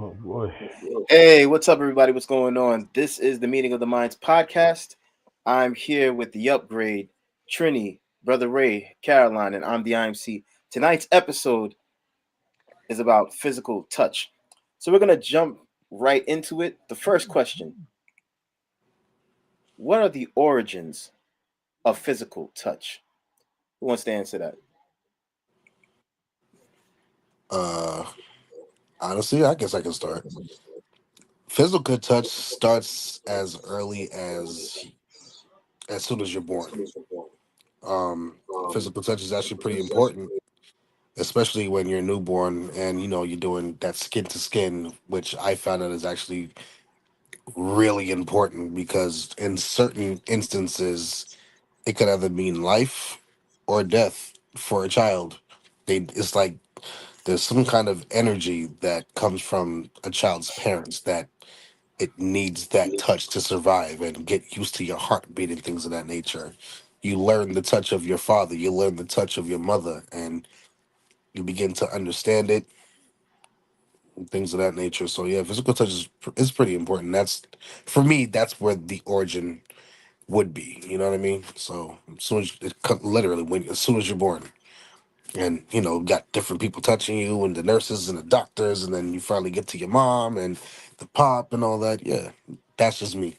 Oh boy. Hey, what's up, everybody? What's going on? This is the Meeting of the Minds podcast. I'm here with the upgrade, Trini, Brother Ray, Caroline, and I'm the IMC. Tonight's episode is about physical touch. So we're going to jump right into it. The first question: what are the origins of physical touch? Who wants to answer that? Uh, Honestly, I guess I can start. Physical touch starts as early as soon as you're born. Physical touch is actually pretty important, especially when you're newborn and you're doing that skin to skin, which I found out is actually really important because in certain instances it could either mean life or death for a child. It's like there's some kind of energy that comes from a child's parents that it needs that touch to survive and get used to your heartbeat and things of that nature. You learn the touch of your father, you learn the touch of your mother, and you begin to understand it and things of that nature. So yeah, physical touch is pretty important. That's for me. That's where the origin would be. You know what I mean? So as soon as literally when as soon as you're born, and got different people touching you, and the nurses and the doctors, and then you finally get to your mom and the pop and all that. Yeah, that's just me.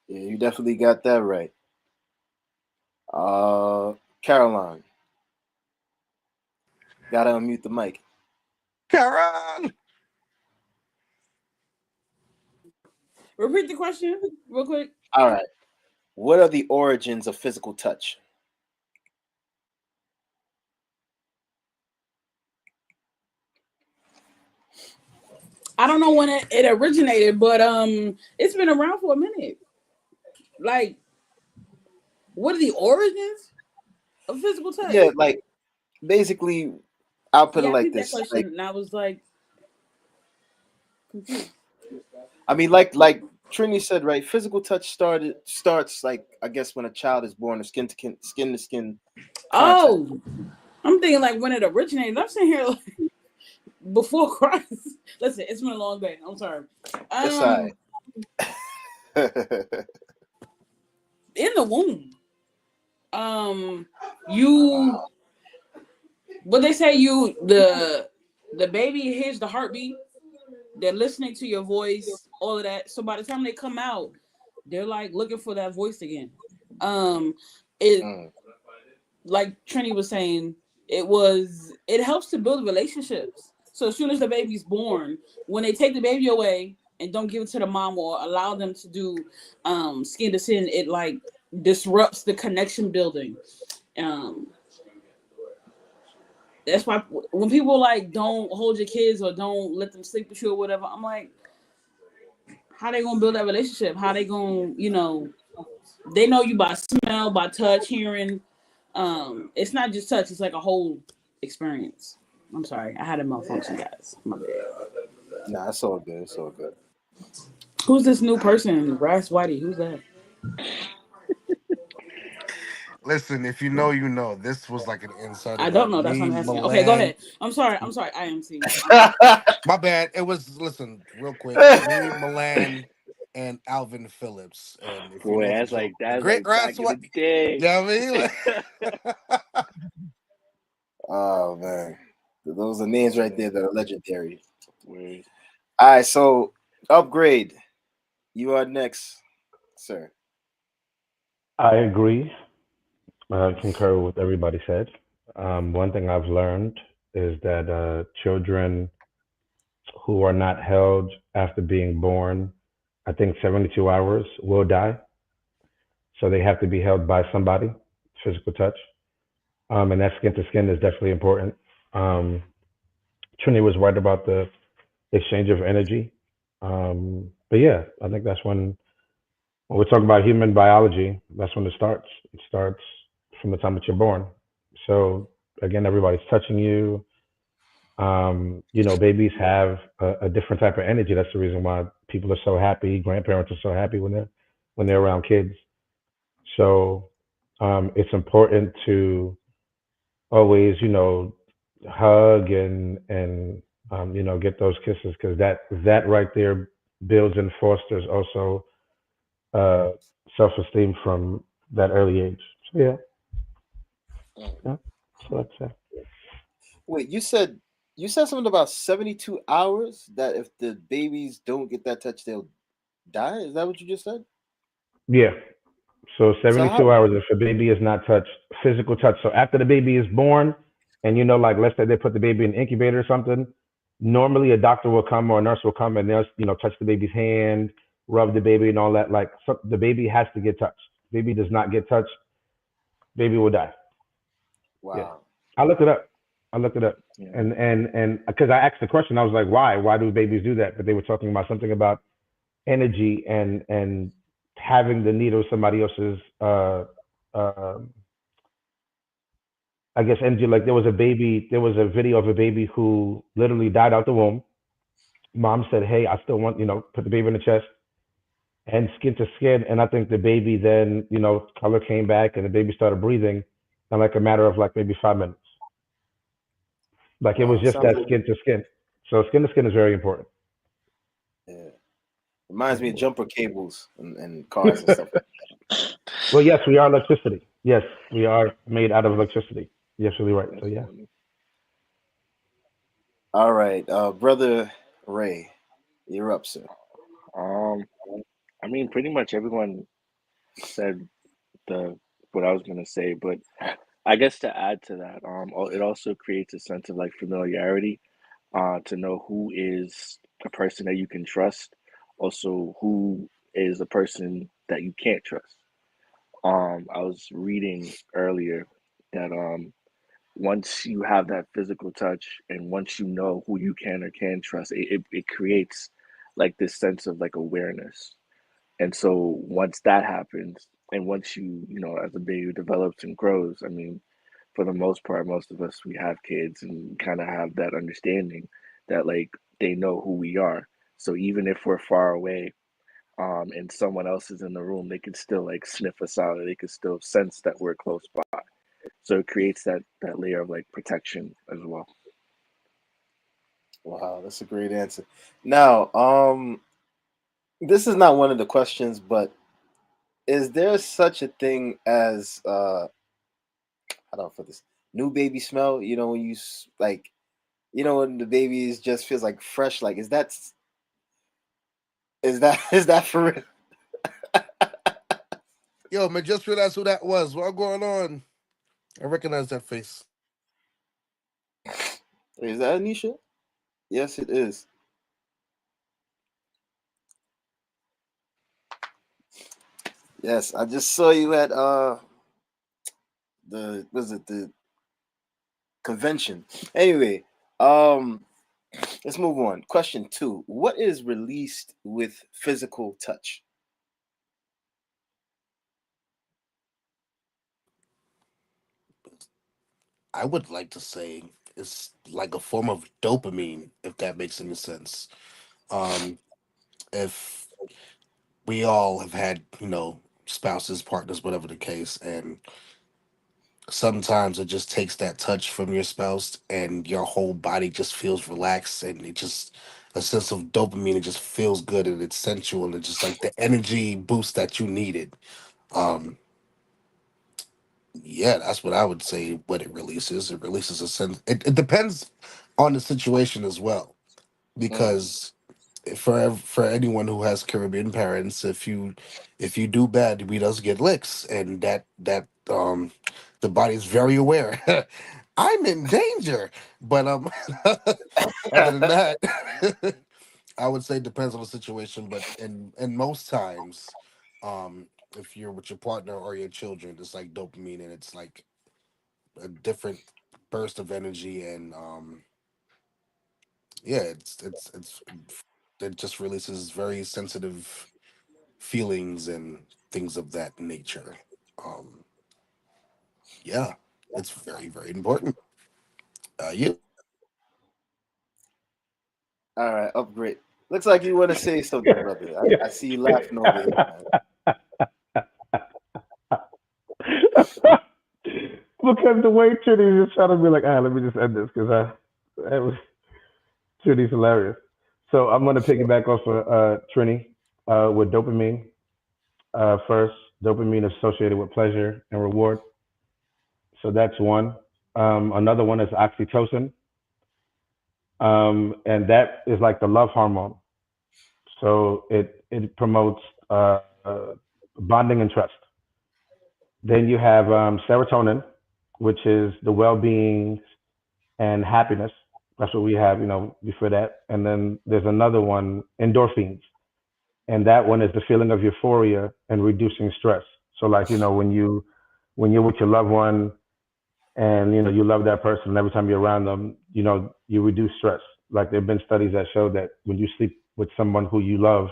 Yeah, you definitely got that right. Uh, Caroline, gotta unmute the mic. Karen. Repeat the question real quick. All right. What are the origins of physical touch? I don't know when it originated, but it's been around for a minute. Like, what are the origins of physical touch? Yeah, like basically, I'll put it Yeah, I like picked that this. Like, question, and I was like confused. I mean, like Trini said, right? Physical touch starts like I guess when a child is born, or skin to skin contact. Oh, I'm thinking like when it originated. I'm sitting here like before Christ. Listen, it's been a long day. I'm sorry. It's all Um, right. in the womb. You what they say the baby hears the heartbeat. They're listening to your voice, all of that. So by the time they come out, they're like looking for that voice again. Um, it Mm. like Trini was saying, it helps to build relationships. So as soon as the baby's born, when they take the baby away and don't give it to the mom or allow them to do skin to skin, it like disrupts the connection building. Um, that's why when people like don't hold your kids or don't let them sleep with you or whatever, I'm like, how they gonna build that relationship? How they gonna, they know you by smell, by touch, hearing. It's not just touch; it's like a whole experience. I'm sorry, I had a malfunction, guys. My bad. Nah, it's all good. It's all good. Who's this new person? Brass Whitey. Who's that? Listen, if you know, you know. This was like an insider I don't that know. That's what me, I'm asking. Okay, go Milan. ahead. I'm sorry. I'm sorry. IMC. I'm sorry. My bad. It was listen real quick. Me, Milan, and Alvin Phillips. And if you Boy, know the that's like joke, the that's great like back grass. in the What? day. You know what I mean? Oh man, those are names right there that are legendary. Word. All right, so upgrade. You are next, sir. I agree. I concur with what everybody said. One thing I've learned is that children who are not held after being born, I think 72 hours will die. So they have to be held by somebody, physical touch. And that skin to skin is definitely important. Um, Trini was right about the exchange of energy. But yeah, I think that's when we talk about human biology, that's when it starts. It starts from the time that you're born. So again, everybody's touching you. Babies have a different type of energy. That's the reason why people are so happy. Grandparents are so happy when they're around kids. So it's important to always, hug and get those kisses, because that right there builds and fosters also uh, self-esteem from that early age. So yeah, yeah, so that's it. Wait, you said something about 72 hours that if the babies don't get that touch, they'll die? Is that what you just said? Yeah. So So 72 how? hours if a baby is not touched, physical touch. So after the baby is born, and like let's say they put the baby in an incubator or something, normally a doctor will come or a nurse will come and they'll touch the baby's hand, rub the baby and all that. Like, so the baby has to get touched. Baby does not get touched, baby will die. Yeah, Wow. I looked it up. I looked it up, Yeah. and because I asked the question, I was like, why? Why do babies do that? But they were talking about something about energy and having the needle somebody else's uh, I guess energy. Like there was a video of a baby who literally died out the womb. Mom said, "Hey, I still want put the baby in the chest and skin to skin." And I think the baby then color came back and the baby started breathing in like a matter of like maybe 5 minutes. Like it was Wow. just Sounds that like, skin to skin. So skin to skin is very important. yeah. Reminds me of jumper cables and cars and stuff like Well, yes, we are electricity. Yes, we are made out of electricity. You're absolutely right. So yeah. Definitely. that. All right, brother Ray, you're up, sir. Um, I mean, pretty much everyone said the what I was gonna say, but I guess to add to that, it also creates a sense of like familiarity, to know who is a person that you can trust, also who is a person that you can't trust. I was reading earlier that once you have that physical touch and once you know who you can or can trust, it creates like this sense of like awareness. And so once that happens, and once as a baby develops and grows, I mean, for the most part, most of us, we have kids and kind of have that understanding that like they know who we are. So even if we're far away, and someone else is in the room, they can still like sniff us out, or they can still sense that we're close by. So it creates that layer of like protection as well. Wow, that's a great answer. Now, this is not one of the questions, but is there such a thing as how do I put this? New baby smell? You know, when like, when the baby just feels like fresh. Like, is that for real? Yo, man, just realized who that was. What's going on? I recognize that face. Is that Anisha? Yes, it is. Yes, I just saw you at the convention. Anyway, um, let's move on. Question 2: what is released with physical touch? I would like to say it's like a form of dopamine, if that makes any sense. Um, if we all have had, spouses, partners, whatever the case, and sometimes it just takes that touch from your spouse and your whole body just feels relaxed and it just a sense of dopamine, it just feels good and it's sensual and it's just like the energy boost that you needed. Um, yeah, that's what I would say what it releases. It releases a sense it depends on the situation as well. Mm. Because for anyone who has Caribbean parents, if you do bad, we does get licks, and that the body's very aware. I'm in danger, but other than that, I would say it depends on the situation. But in most times, if you're with your partner or your children, it's like dopamine, and it's like a different burst of energy, and yeah, it's it just releases very sensitive feelings and things of that nature. Um, yeah, it's very, very important. You All right, upgrade. Looks like you want to say something, brother. I see you laughing over here, man. But because the way Trinity is trying to be like, let me just end this because that was Trinity's hilarious. So I'm gonna piggyback off of Trini with dopamine. First, dopamine is associated with pleasure and reward. So that's one. Another one is oxytocin, and that is like the love hormone. So it promotes bonding and trust. Then you have serotonin, which is the well-being and happiness. That's what we have, before that. And then there's another one, endorphins, and that one is the feeling of euphoria and reducing stress. So like when you're with your loved one and you love that person, and every time you're around them, you reduce stress. Like there have been studies that show that when you sleep with someone who you love,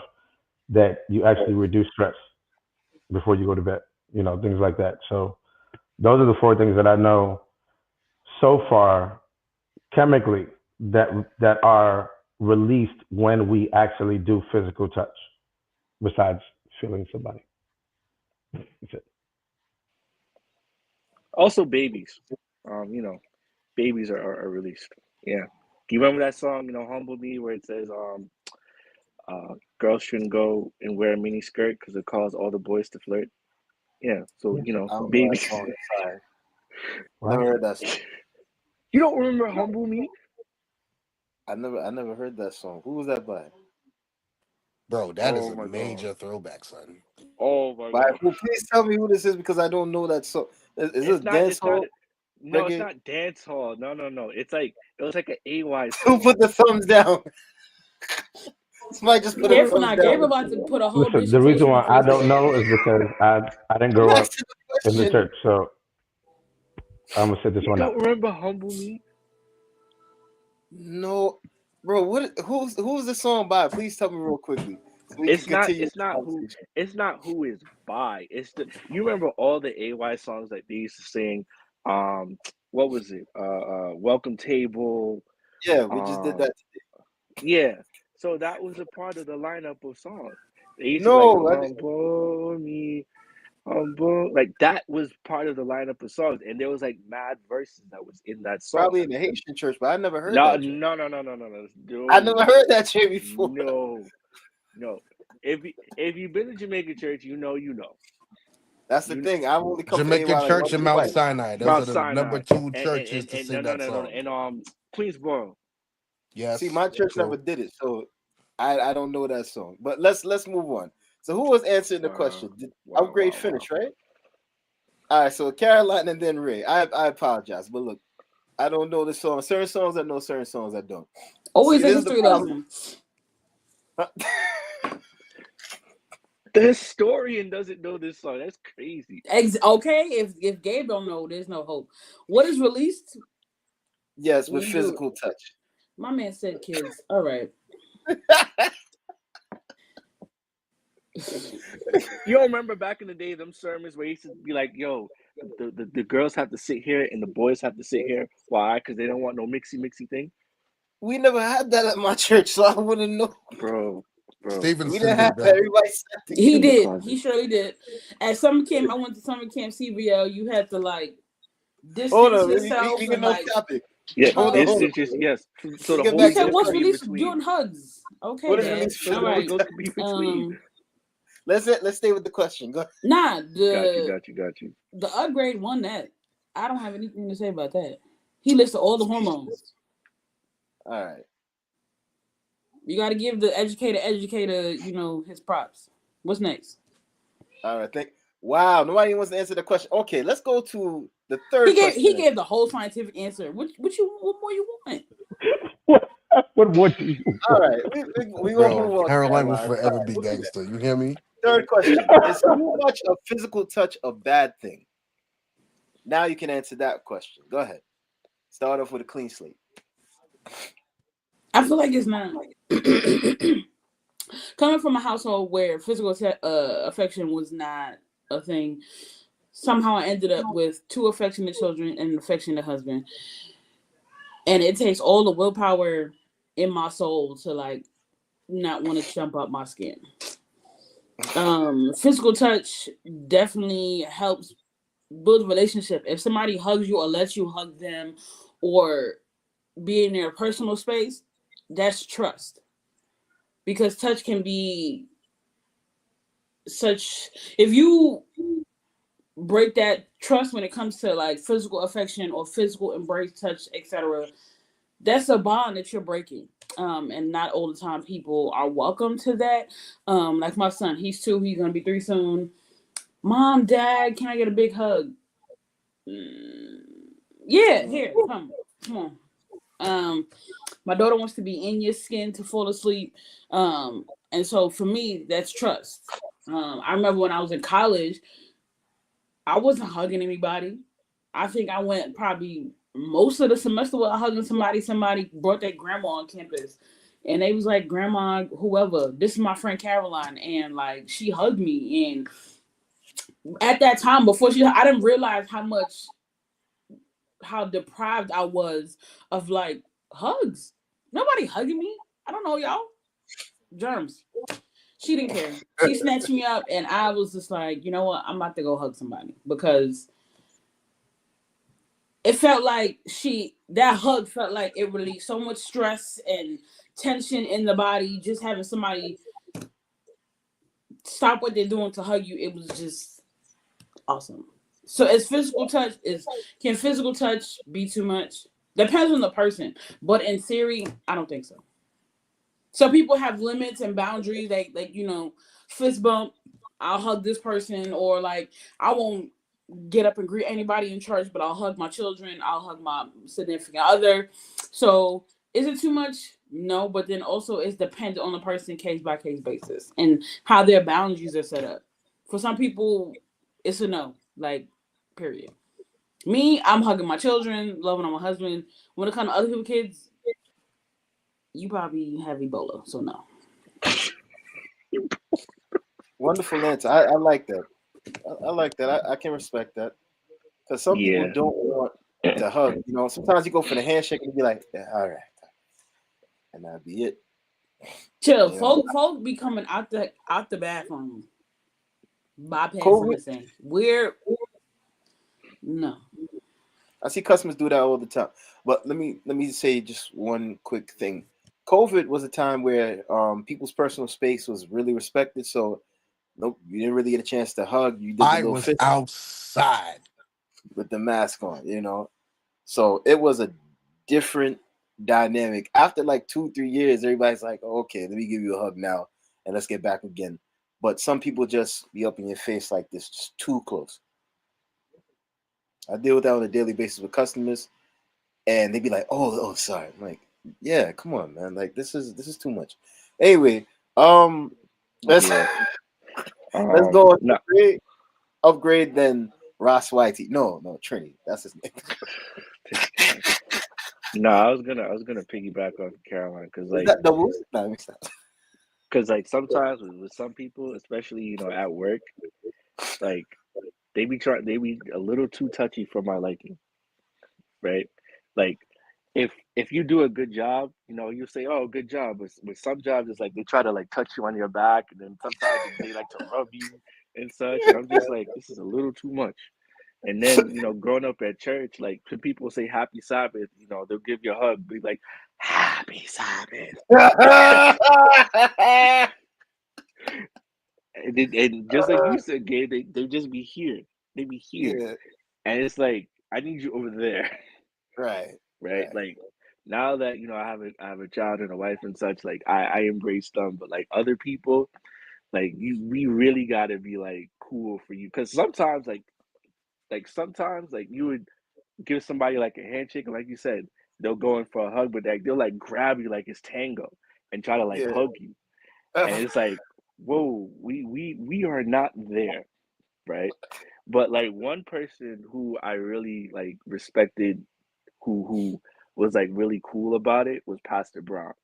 that you actually reduce stress before you go to bed. Things like that. So those are the four things that I know so far chemically that are released when we actually do physical touch, besides feeling somebody. That's it. Also, babies. Babies are released. Yeah. Do you remember that song, "Humble Me," where it says, girls shouldn't go and wear a mini skirt because it causes all the boys to flirt. Yeah. So I don't know that babies. song. Sorry, What? never heard that song. You don't remember "Humble Me"? I never heard that song. Who was that by? Bro, that is Oh a my major god. throwback, son. Oh my By god. who? Please tell me who this is because I don't know that song. Is this It's not. dance It's not. hall No, it's reggae? not dance hall. No. It's like it was like an AY Who song. put the thumbs down? Somebody just put a Careful thumbs now. down. Gabriel about to put a whole Listen, the reason dissertation why on I don't Facebook. know is because I didn't I'm grow up asking the in the question. church, so I'm gonna sit this You one don't out. remember "Humble Me"? No, bro. Who's the song by? Please tell me real quickly so we can It's not. continue It's this not who. conversation. It's not who is by. It's the. You remember all the AY songs that they used to sing? Um, what was it? Welcome Table. Yeah, we just did Um, that. yeah. So that was a part of the lineup of songs. They used to be like No, "Humble Me." Like that was part of the lineup of songs, and there was like mad verses that was in that song. probably in the Haitian church, but I never heard No, that joint. no, no, no, no, no, no, I no, never heard that joint before. no, no. If you've been to Jamaican church, you know, That's the you thing. I've only come to AY Jamaican like Church once and or Mount twice. Sinai. Those Mount are the number Sinai, two and churches to sing no, that no, no, song. and Queensboro. See, Yes, my church never true. did it, so I don't know that song. But let's move on. So who was answering the Wow, question? Did wow, upgrade wow, finish, right? All right, so Caroline and then Ray. I apologize, but look, I don't know the song. Certain songs I know, certain songs I don't. Always See, a this is the history problem. lesson. The historian doesn't know this song. That's crazy. Okay, if Gabe don't know, there's no hope. What is released? Yes, with When you physical touch. My man said kids. All right. You don't remember back in the day them sermons where he used to be like, "Yo, the girls have to sit here and the boys have to sit here. Why? Because they don't want no mixy thing." We never had that at my church, so I wouldn't know. Bro. We Stevenson didn't have did that. everybody sat He In the together. did. closet. He surely did. At summer camp, I went to summer camp CBL. You had to like Hold distance on, yourself we get and no like topic. Yeah, Hold on, hold distance on. just yes. So Let's the get Holy back you to said the Ghost what's could be question. in released between. during hugs. Okay, What is Dad. released So the All physical Holy right. Ghost touch? could be in between. Let's stay with the question. Go. Nah, Got you. the upgrade won that. I don't have anything to say about that. He listed all the hormones. All right. You got to give the educator, his props. What's next? All right. Wow, nobody wants to answer the question. Okay, let's go to the third He question. gave the whole scientific answer. What more you want? What more do you All want? right, we gonna Bro, move on. Caroline will Caroline. forever be gangster. You hear me? Third question: is too much of physical touch a bad thing? Now you can answer that question. Go ahead. Start off with a clean slate. I feel like it's not. Coming from a household where physical affection was not a thing, somehow I ended up with two affectionate children and an affectionate husband. And it takes all the willpower in my soul to like not want to jump out my skin. Physical touch definitely helps builds relationship. If somebody hugs you or lets you hug them or be in their personal space, that's trust. Because touch can be such, if you break that trust when it comes to like physical affection or physical embrace, touch, etc., that's a bond that you're breaking. And not all the time people are welcome to that. Like my son, he's 2, he's gonna be 3 soon. Mom, Dad, can I get a big hug? Yeah, here, come on. My daughter wants to be in your skin to fall asleep. And so for me, that's trust. I remember when I was in college, I wasn't hugging anybody. I think I went probably most of the semester without hugging somebody. Somebody brought their grandma on campus. And they was like, Grandma, whoever, this is my friend Caroline. And like, she hugged me. And at that time, I didn't realize how deprived I was of like hugs. Nobody hugging me. I don't know, y'all. Germs. She didn't care. She snatched me up, and I was just like, you know what? I'm about to go hug somebody because it felt like that hug felt like it released so much stress and tension in the body. Just having somebody stop what they're doing to hug you, it was just awesome. So can physical touch be too much? Depends on the person, but in theory, I don't think so. So people have limits and boundaries. Like fist bump, I'll hug this person, or like I won't get up and greet anybody in church, but I'll hug my children. I'll hug my significant other. So is it too much? No, but then also it depends on the person, case by case basis, and how their boundaries are set up. For some people, it's a no, like period. Me, I'm hugging my children, loving on my husband. When it comes to other people's kids, you probably have Ebola, so no. Wonderful answer. I like that. I like that. I can respect that because some people Yeah. don't want to hug. Sometimes you go for the handshake and you be like, yeah, all right, and that'll be it. Chill, You know, folk be coming out the bathroom, bypassing COVID. the thing. We're no. I see customers do that all the time. But let me say just one quick thing. COVID was a time where people's personal space was really respected. So nope, you didn't really get a chance to hug. You did the I little was fist outside. with the mask on. So it was a different dynamic. After like 2-3 years, everybody's like, oh, okay, let me give you a hug now and let's get back again. But some people just be up in your face like this, just too close. I deal with that on a daily basis with customers, and they be like, "Oh, sorry." I'm like, "Yeah, come on, man. Like, this is too much." Anyway, let's Yeah. let's go on No. upgrade then Ross Whitey. No, Trini. That's his name. No, I was gonna piggyback off Caroline because Is like that doubles? No, let me stop. sometimes with some people, especially at work, like they be a little too touchy for my liking, right? Like if you do a good job, you say, "Oh, good job." But with some jobs, it's like they try to like touch you on your back, and then sometimes they like to rub you and such. And I'm just like, this is a little too much. And then, growing up at church, like when people say Happy Sabbath, they'll give you a hug, be like, Happy Sabbath. And just like you said, Gabe, they just be here. They be here. Yeah, And it's like, I need you over there. right. Right? Like now that, I have a child and a wife and such, like I embrace them, but like other people, like we really gotta be like cool for you. Cause sometimes sometimes like you would give somebody like a handshake, and like you said, they'll go in for a hug, but they'll like grab you like it's tango and try to like Yeah. hug you. And it's like, whoa, we are not there, right? But like one person who I really like respected, who was like really cool about it, was Pastor Brown,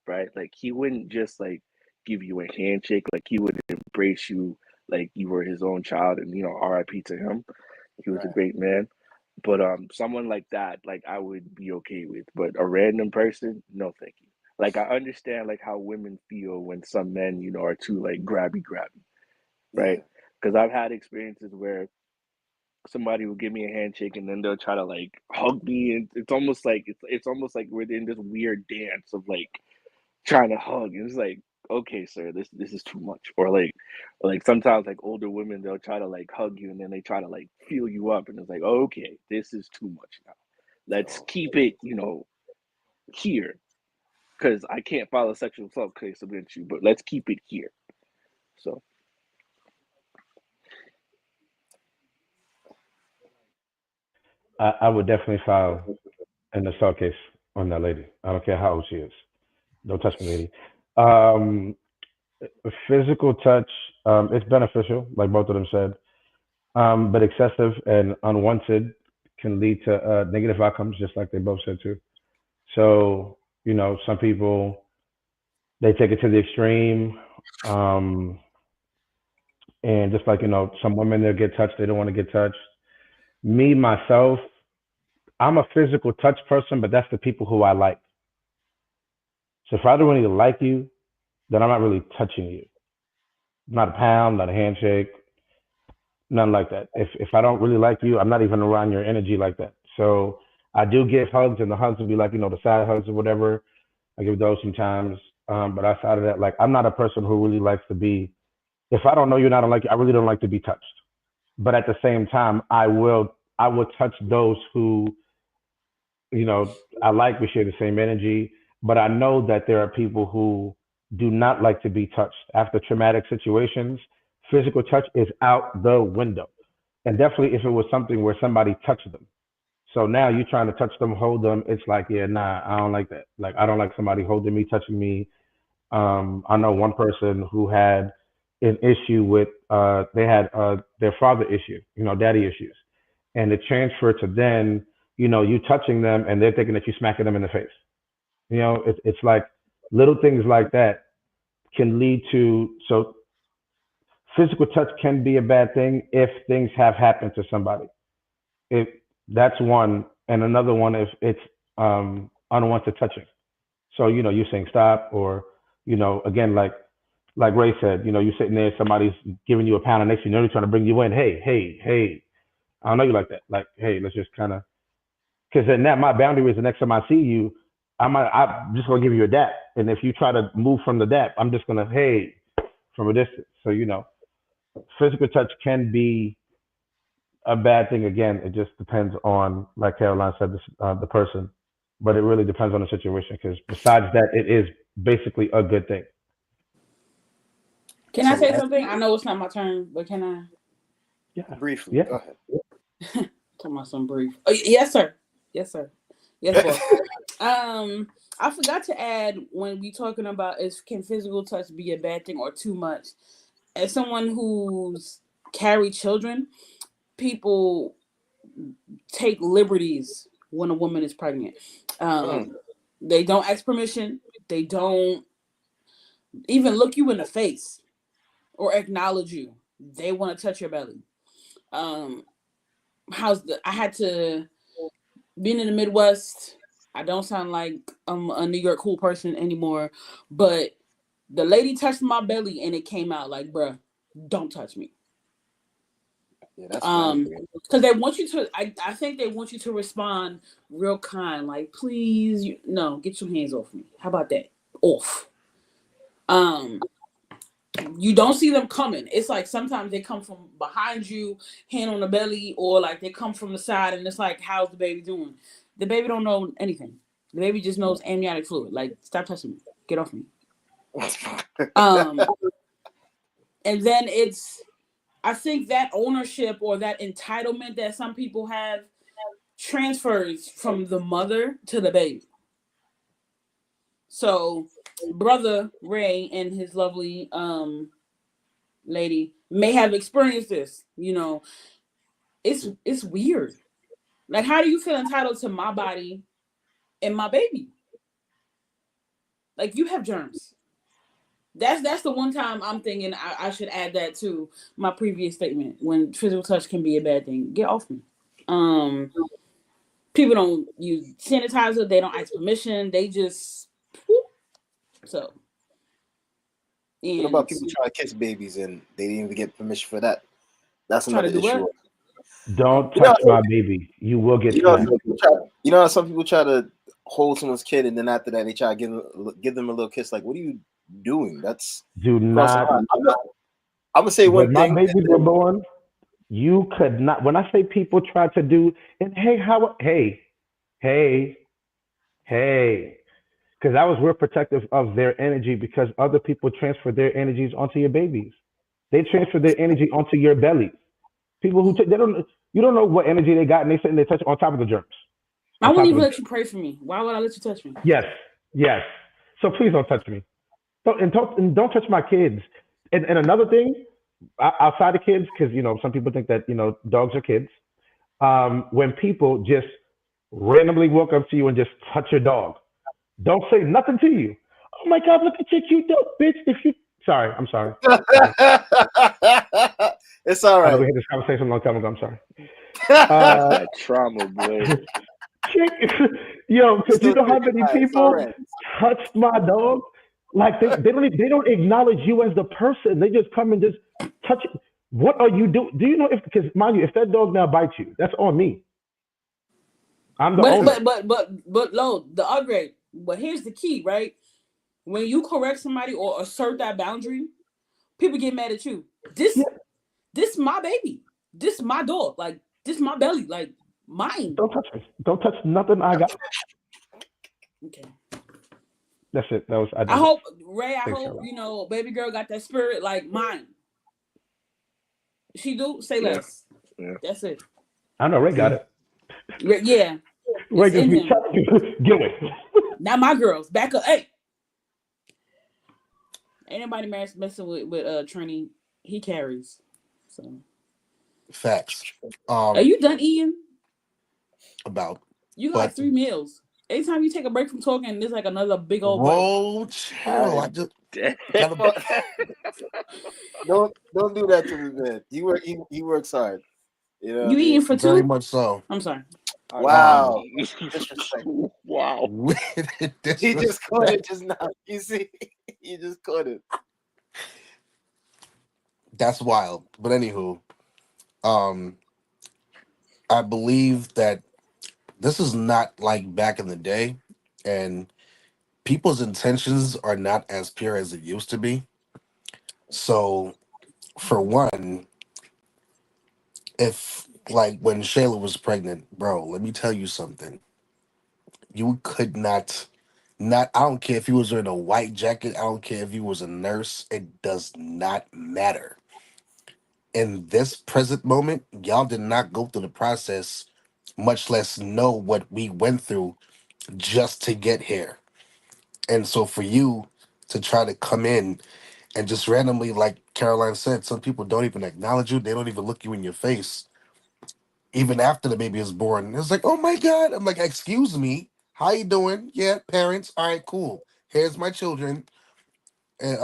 right? Like he wouldn't just like give you a handshake, like he would embrace you like you were his own child, and RIP to him. He was a Right. great man. But someone like that, like I would be okay with. But a random person, no thank you. Like I understand like how women feel when some men, are too like grabby, Yeah. right? Because I've had experiences where somebody will give me a handshake and then they'll try to like hug me, and it's almost like we're in this weird dance of like trying to hug. And it's like, okay, sir, this is too much. Or like sometimes like older women, they'll try to like hug you and then they try to like feel you up, and it's like, okay, this is too much now. Let's keep it, here, because I can't file a sexual assault case against you, but let's keep it here. So I would definitely file an assault case on that lady. I don't care how old she is. Don't touch me, lady. Um, Physical touch, it's beneficial, like both of them said, but excessive and unwanted can lead to negative outcomes, just like they both said too. So, some people they take it to the extreme, um, and just like some women they'll get touched, they don't want to get touched. Me myself, I'm a physical touch person, but that's the people who I like. So if I don't really like you, then I'm not really touching you. Not a pound, not a handshake, nothing like that. If I don't really like you, I'm not even around your energy like that. So I do give hugs, and the hugs will be like the side hugs or whatever. I give those sometimes. But outside of that, like I'm not a person who really likes to be. If I don't know you and I don't like you, I really don't like to be touched. But at the same time, I will touch those who I like. We share the same energy. But I know that there are people who do not like to be touched after traumatic situations. Physical touch is out the window, and definitely if it was something where somebody touched them. So now you trying to touch them, hold them. It's like, yeah, nah, I don't like that. Like I don't like somebody holding me, touching me. I know one person who had an issue with they had their father issue, daddy issues, and it transferred to then you touching them and they're thinking that you smacking them in the face. It's like little things like that can lead to so physical touch can be a bad thing if things have happened to somebody. It That's one, and another one if it's unwanted touching. So you saying stop, or again like Ray said, you're sitting there, somebody's giving you a pound, and next thing you know, they're trying to bring you in. Hey, hey, hey, I don't know you like that. Like, hey, let's just kind of, because then that my boundary is the next time I see you, I'm just gonna give you a dap, and if you try to move from the dap, I'm just gonna hey from a distance. So physical touch can be a bad thing. Again, it just depends on, like Caroline said, the person, but it really depends on the situation. Because besides that, it is basically a good thing. Can I say something? I know it's not my turn, but can I? Yeah. Briefly, Yeah. go ahead. Talking about some brief. Oh, yes, sir. Yes, sir. Yes, boss. I forgot to add when we talking about can physical touch be a bad thing or too much? As someone who's carried children, people take liberties when a woman is pregnant. They don't ask permission. They don't even look you in the face or acknowledge you. They want to touch your belly. I had to being in the Midwest. I don't sound like I'm a New York cool person anymore, but the lady touched my belly and it came out like, bruh, don't touch me. Yeah, that's fine. Because they want you to. I think they want you to respond real kind, like, please, no, get your hands off me. How about that? Off. You don't see them coming. It's like sometimes they come from behind you, hand on the belly, or like they come from the side, and it's like, how's the baby doing? The baby don't know anything. The baby just knows amniotic fluid. Like, stop touching me. Get off me. And then I think that ownership or that entitlement that some people have transfers from the mother to the baby. So, brother Ray and his lovely lady may have experienced this. It's weird. Like, how do you feel entitled to my body and my baby? Like, you have germs. That's the one time I'm thinking I should add that to my previous statement. When physical touch can be a bad thing, get off me. People don't use sanitizer. They don't ask permission. They just whoop. So. And what about people trying to kiss babies and they didn't even get permission for that? That's try another to do issue. what? Don't You know, touch my baby. You will get you know, smacked. you know how some people try to hold someone's kid, and then after that, they try to give them a little kiss. Like, what are you doing? That's Do crossing the not. line. I'm gonna say one When my thing. babies were born, you could not. When I say people try to do, and hey, how, hey, hey, because I was real protective of their energy because other people transfer their energies onto your babies. They transfer their energy onto your belly. People who they don't, you don't know what energy they got, and they sit and they touch on top of the germs, I on wouldn't top of even the let germs. you pray for me. Why would I let you touch me? Yes, yes. So please don't touch me. And don't touch my kids. And another thing, outside of kids, because some people think that dogs are kids. When people just randomly walk up to you and just touch your dog, don't say nothing to you. Oh my God, look at your cute dog, bitch. If you, sorry, I'm sorry. It's all I know right. we had this conversation a long time ago. I'm sorry. That's Uh, that trauma, boy. chick, yo, because you Still know how triggered many by it. It's all people right. touched my dog? Like they don't acknowledge you as the person. They just come and just touch it. What are you doing? Do you know if, because mind you, if that dog now bites you, that's on me. I'm the But owner. low the upgrade. But here's the key, right? When you correct somebody or assert that boundary, people get mad at you. Yeah, This my baby. This my dog. Like this my belly. Like mine. don't touch me. Don't touch nothing I got. Okay. That's it. That was I I did it. hope Ray. I Thanks, hope Caroline. baby girl got that spirit like mine. She do say Yeah, less. yeah. That's it. I know Ray got Mm. it. Yeah, Ray it's just in be him. get it. Not my girls. Back up. Hey, ain't nobody messing with Trini. He carries. So, Facts. are Um, you done eating? about, You got like but 3 meals. Anytime you take a break from talking, there's like another big old bite. roll All chill. right. I just Damn. gotta. Don't do that to me, man. He works hard. You know what You I mean? eating for Very two? much so. I'm sorry. I Um, Wow. mean, Disrespect. wow. with He just caught it disrespect. just now. You see? He just caught it. That's wild. But anywho, um, I believe that this is not like back in the day, and people's intentions are not as pure as it used to be. So, for one, if like when Shayla was pregnant, bro, let me tell you something. You could not. I don't care if you was wearing a white jacket. I don't care if you was a nurse. It does not matter. In this present moment, y'all did not go through the process, much less know what we went through just to get here. And so for you to try to come in and just randomly, like Caroline said, some people don't even acknowledge you. They don't even look you in your face, even after the baby is born. It's like, oh my God. I'm like, excuse me. How you doing? Yeah, parents. All right, cool. Here's my children. And,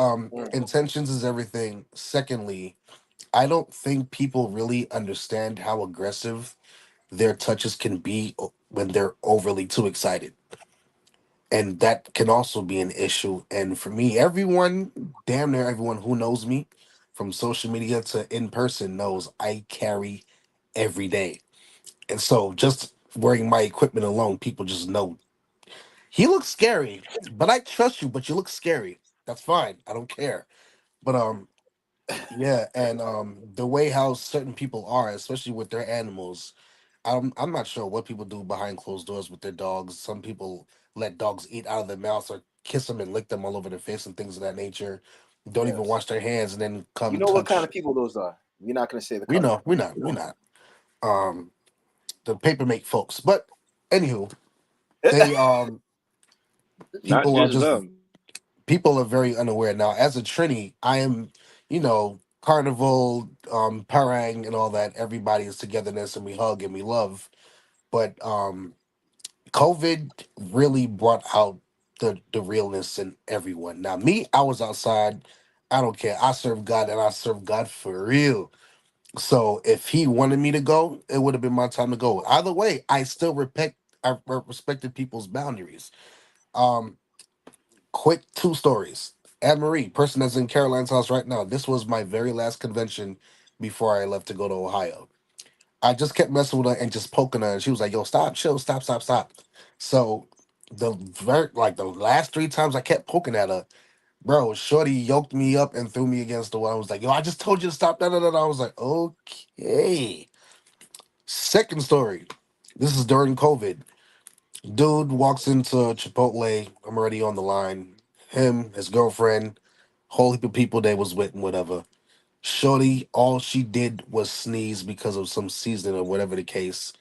intentions is everything. Secondly, I don't think people really understand how aggressive their touches can be when they're overly too excited. And that can also be an issue. And for me, everyone, damn near everyone who knows me from social media to in person knows I carry every day. And so just wearing my equipment alone, people just know he looks scary, but I trust you, but you look scary. That's fine. I don't care. But yeah, and the way how certain people are, especially with their animals, I'm not sure what people do behind closed doors with their dogs. Some people let dogs eat out of their mouths or kiss them and lick them all over their face and things of that nature. Don't even Yes. wash their hands and then You come know what kind touch. of people those are. We're not gonna say the We color. know, we're not. Um, the paper make folks, but anywho, they Not people are just just them. people are very unaware now. As a Trini, I am, carnival, parang, and all that. Everybody is togetherness, and we hug and we love. But COVID really brought out the realness in everyone. Now, me, I was outside. I don't care. I serve God, and I serve God for real. So if he wanted me to go, it would have been my time to go. Either way, I still respect. I respected people's boundaries. Um, quick two stories. Anne Marie, person that's in Caroline's house right now. This was my very last convention before I left to go to Ohio. I just kept messing with her and just poking her, and she was like, "Yo, stop, chill, stop, stop, stop." So the last 3 times I kept poking at her, bro, Shorty yoked me up and threw me against the wall. I was like, "Yo, I just told you to stop." Da, da, da, da. I was like, "Okay." Second story. This is during COVID. Dude walks into Chipotle. I'm already on the line. Him, his girlfriend, whole heap of people they was with and whatever. Shorty, all she did was sneeze because of some season or whatever the case.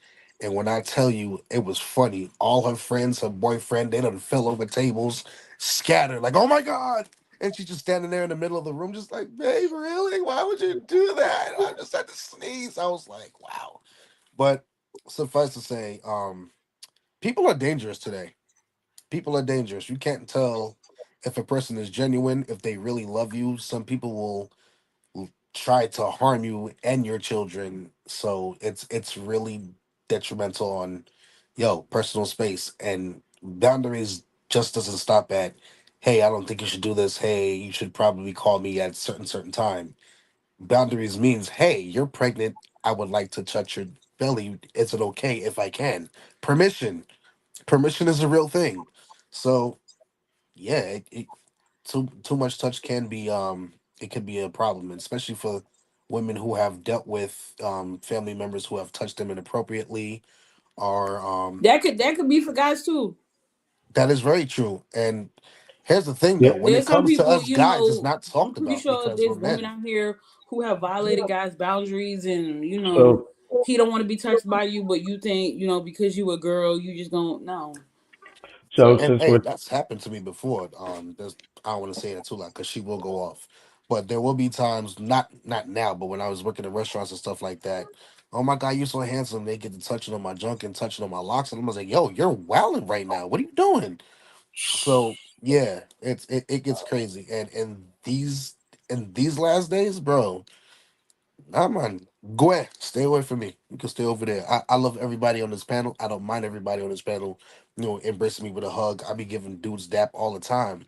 And when I tell you, it was funny. All her friends, her boyfriend, they done fell over tables, scattered, like, oh my God. And she's just standing there in the middle of the room, just like, babe, really? Why would you do that? I just had to sneeze. I was like, wow. But suffice to say, people are dangerous today. People are dangerous. You can't tell if a person is genuine, if they really love you. Some people will try to harm you and your children. So it's really detrimental on personal space, and boundaries just doesn't stop at, hey, I don't think you should do this. Hey, you should probably call me at certain time. Boundaries means, hey, you're pregnant. I would like to touch your belly. Is it okay if I can? Permission. Permission is a real thing. So yeah, too much touch can be it could be a problem, especially for women who have dealt with family members who have touched them inappropriately, or That could be for guys too. that is very true. And here's the thing Yeah. though, when it There's some comes to people, us guys, it's not I'm talked pretty about sure because we're there's women men. out here who have violated guys' boundaries, and So he don't want to be touched by you, but you think because you a girl, you just don't know. so So And since hey, we're that's happened to me before. There's I don't want to say it too loud because she will go off. But there will be times, not now, but when I was working in restaurants and stuff like that. Oh my God, you're so handsome. They get to touching on my junk and touching on my locks, and I was like, "Yo, you're wilding right now. What are you doing?" So yeah, it gets crazy. And in these last days, bro, nah, man, go ahead, stay away from me. You can stay over there. I love everybody on this panel. I don't mind everybody on this panel, embracing me with a hug. I be giving dudes dap all the time.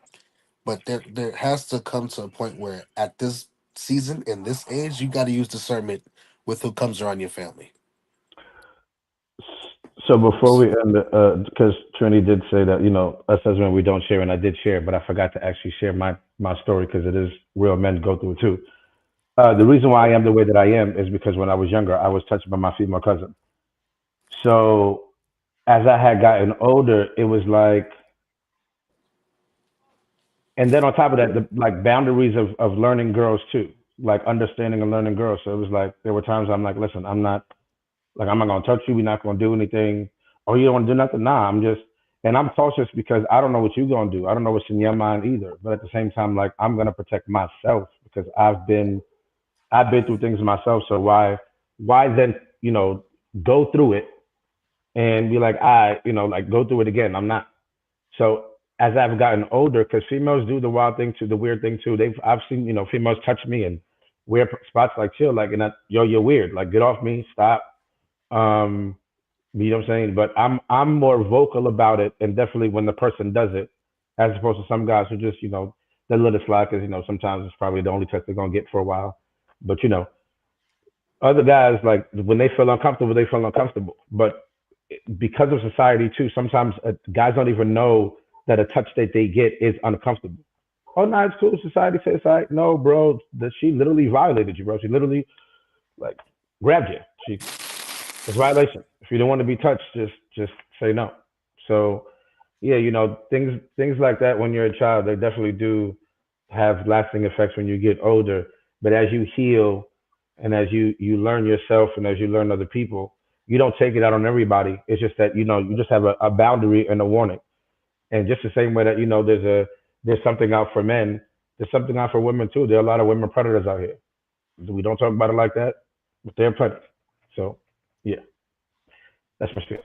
But there has to come to a point where at this season, in this age, you got to use discernment with who comes around your family. so before we end, because Trini did say that us as men we don't share, and I did share, but I forgot to actually share my story because it is real men go through it too. The reason why I am the way that I am is because when I was younger, I was touched by my female cousin. So as I had gotten older, it was like, and then on top of that, the like boundaries of learning girls too, like understanding and learning girls. So it was like there were times I'm like, listen, I'm not gonna touch you. We're not gonna do anything. Oh, you don't want to do nothing? Nah, and I'm cautious because I don't know what you're gonna do. I don't know what's in your mind either. But at the same time, like I'm gonna protect myself because I've been through things myself. So why then go through it and be like like go through it again? I'm not. So as I've gotten older, because females do the wild thing too, the weird thing too. I've seen females touch me in weird spots like chill, like and that yo you're weird, like get off me, stop. Um, you know what I'm saying? But I'm more vocal about it, and definitely when the person does it, as opposed to some guys who just they let it slide because sometimes it's probably the only touch they're gonna get for a while. But other guys like when they feel uncomfortable, they feel uncomfortable. But because of society too, sometimes guys don't even know that a touch that they get is uncomfortable. Oh no, it's cool. Society says, "All right, no, bro, that she literally violated you, bro. She literally like grabbed you. It's a violation. If you don't want to be touched, just say no." So yeah, things like that when you're a child, they definitely do have lasting effects when you get older. But as you heal and as you learn yourself and as you learn other people, you don't take it out on everybody. It's just that you just have a boundary and a warning. And just the same way that there's something out for men, there's something out for women too. There are a lot of women predators out here. We don't talk about it like that, but they're predators. So yeah, that's my spiel.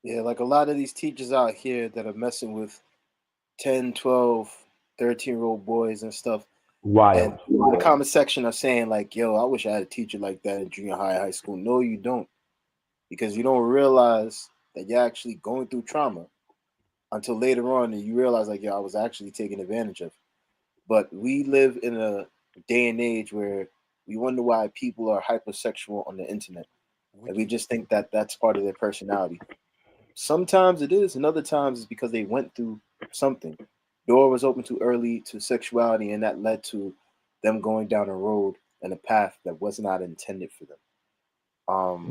Yeah, like a lot of these teachers out here that are messing with 10, 12, 13-year-old boys and stuff. And Wild. in the comment section are saying like, yo, I wish I had a teacher like that in junior high, high school. No, you don't. Because you don't realize that you're actually going through trauma until later on and you realize like, yo, I was actually taken advantage of. But we live in a day and age where we wonder why people are hypersexual on the internet, and we just think that that's part of their personality. Sometimes it is, and other times it's because they went through something. Door was open too early to sexuality, and that led to them going down a road and a path that was not intended for them.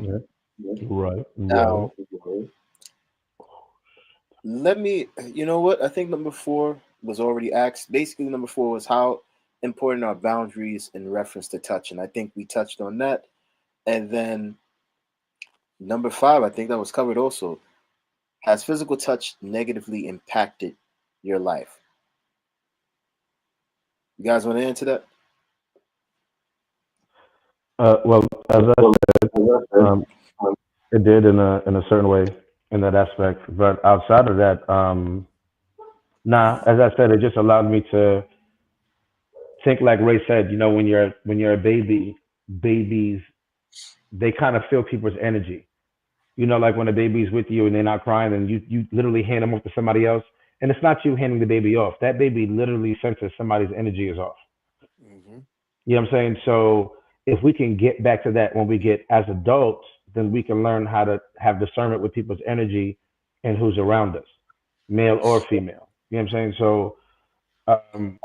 Yeah. Right. Right. Now, let me, you know what? I think number four was already asked. Basically, number four was how important are boundaries in reference to touch, and I think we touched on that. And then number five, I think that was covered also. Has physical touch negatively impacted your life? You guys want to answer that? Well, as I said, um, it did in a certain way in that aspect, but outside of that, nah. As I said, it just allowed me to think, like Ray said. You know, when you're a baby, babies they kind of feel people's energy. You know, like when a baby's with you and they're not crying, and you literally hand them off to somebody else, and it's not you handing the baby off. That baby literally senses somebody's energy is off. Hmm. You know what I'm saying? So if we can get back to that when we get as adults, then we can learn how to have discernment with people's energy and who's around us, male or female. You know what I'm saying? So um,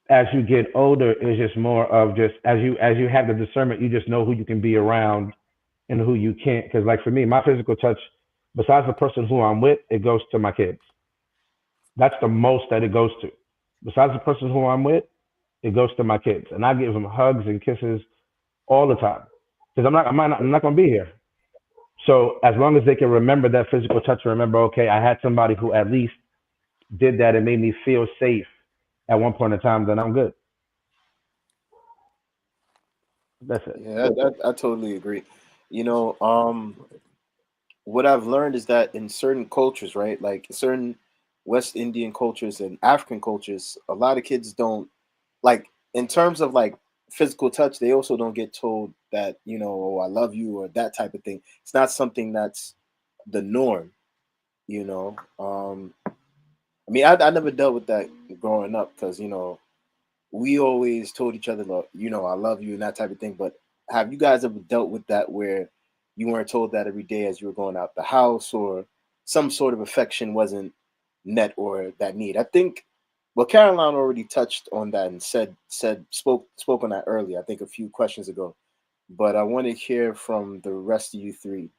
as you get older, it's just more of just as you have the discernment, you just know who you can be around and who you can't. Because like for me, my physical touch, besides the person who I'm with, it goes to my kids. That's the most that it goes to. Besides the person who I'm with, it goes to my kids, and I give them hugs and kisses all the time because I'm not going to be here. So as long as they can remember that physical touch, and remember, okay, I had somebody who at least did that and made me feel safe at one point in time, then I'm good. That's it. Yeah, I totally agree. You know, what I've learned is that in certain cultures, right, like certain West Indian cultures and African cultures, a lot of kids don't like in terms of like physical touch. They also don't get told that oh, I love you or that type of thing. It's not something that's the norm. You know, I mean, I never dealt with that growing up because we always told each other, "Look, I love you" and that type of thing. But have you guys ever dealt with that where you weren't told that every day as you were going out the house, or some sort of affection wasn't met or that need? I think, well, Caroline already touched on that and spoke on that earlier. I think a few questions ago. But I want to hear from the rest of you three.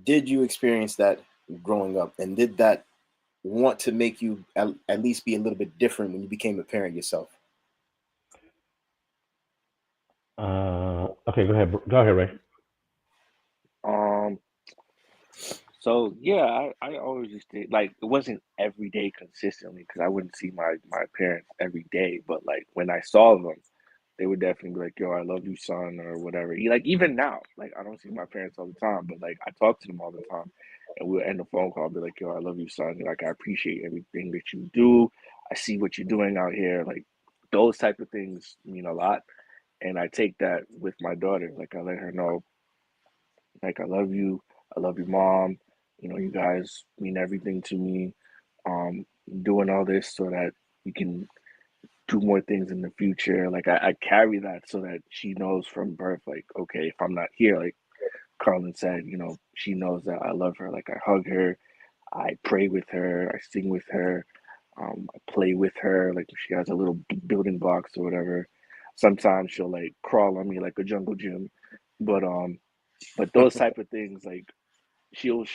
Did you experience that growing up, and did that want to make you at least be a little bit different when you became a parent yourself? Okay, go ahead. Go ahead, Ray. Um, so yeah, I always used to like it wasn't every day consistently because I wouldn't see my parents every day, but like when I saw them, they would definitely be like, "Yo, I love you, son," or whatever. Like even now, like I don't see my parents all the time, but like I talk to them all the time, and we'll end the phone call, be like, "Yo, I love you, son. Like I appreciate everything that you do. I see what you're doing out here. Like those type of things mean a lot." And I take that with my daughter. Like I let her know, like I love you, mom. You guys mean everything to me. Doing all this so that we can do more things in the future. Like I carry that so that she knows from birth, like, okay, if I'm not here, like Carlin said, she knows that I love her. Like I hug her, I pray with her, I sing with her, I play with her. Like if she has a little building blocks or whatever. Sometimes she'll like crawl on me like a jungle gym, but those type of things, like she'll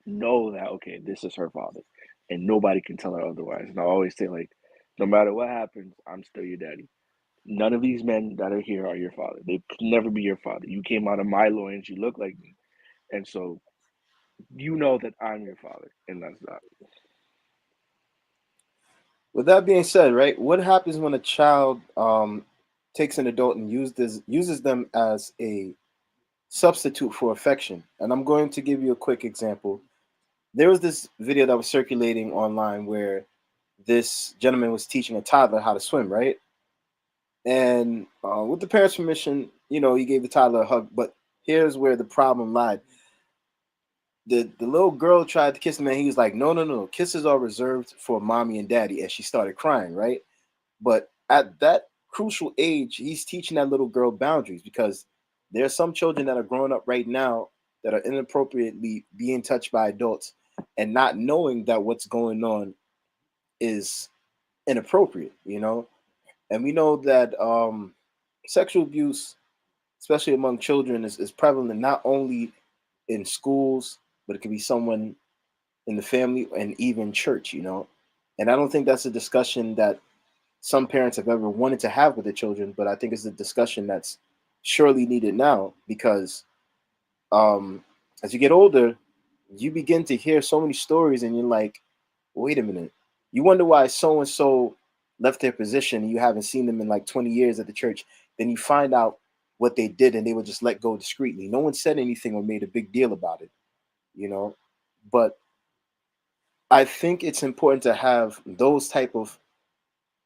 know that okay, this is her father, and nobody can tell her otherwise. And I always say like, no matter what happens, I'm still your daddy. None of these men that are here are your father. They could never be your father. You came out of my loins. You look like me, and so you know that I'm your father, and that's that. With that being said, right, what happens when a child takes an adult and uses them as a substitute for affection? And I'm going to give you a quick example. There was this video that was circulating online where this gentleman was teaching a toddler how to swim, right? And with the parents' permission, he gave the toddler a hug. But here's where the problem lied. The little girl tried to kiss him, and he was like, "No, no, no! Kisses are reserved for mommy and daddy." And she started crying, right? But at that crucial age, he's teaching that little girl boundaries, because there are some children that are growing up right now that are inappropriately being touched by adults and not knowing that what's going on is inappropriate, you know? And we know that sexual abuse, especially among children, is prevalent not only in schools, but it can be someone in the family and even church, you know? And I don't think that's a discussion that some parents have ever wanted to have with their children, but I think it's a discussion that's surely needed now, because um, as you get older, you begin to hear so many stories, and you're like, wait a minute. You wonder why so and so left their position and you haven't seen them in like 20 years at the church. Then you find out what they did, and they would just let go discreetly. No one said anything or made a big deal about it, you know? But I think it's important to have those type of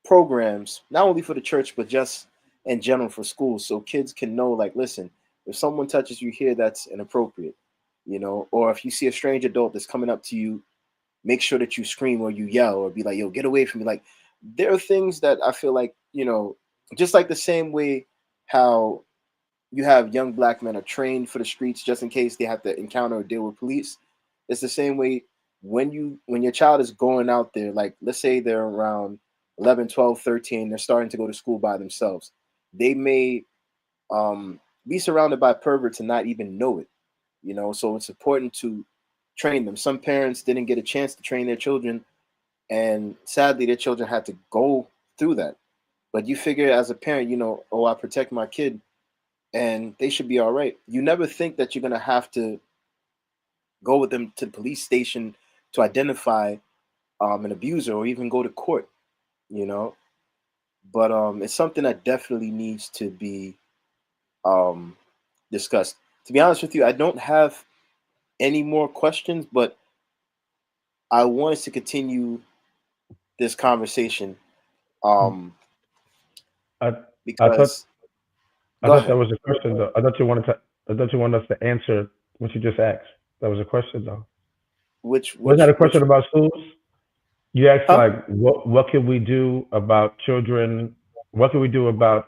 programs, not only for the church, but just in general for schools, so kids can know, like, listen, if someone touches you here, that's inappropriate, you know? Or if you see a strange adult that's coming up to you, make sure that you scream or you yell or be like, yo, get away from me. Like, there are things that I feel like, you know, just like the same way how you have young black men are trained for the streets just in case they have to encounter or deal with police. It's the same way when your child is going out there, like let's say they're around 11, 12, 13, they're starting to go to school by themselves. They may be surrounded by perverts and not even know it, you know? So it's important to train them. Some parents didn't get a chance to train their children, and sadly their children had to go through that. But you figure as a parent, you know, oh, I protect my kid and they should be all right. You never think that you're going to have to go with them to the police station to identify an abuser, or even go to court, you know? But it's something that definitely needs to be um, discussed. To be honest with you, I don't have any more questions, but I want us to continue this conversation um, I I thought because I go thought that ahead. was a question though. I thought you wanted us to answer what you just asked. That was a question though. Wasn't that a Which question about schools? You asked huh? like what can we do about children? What can we do about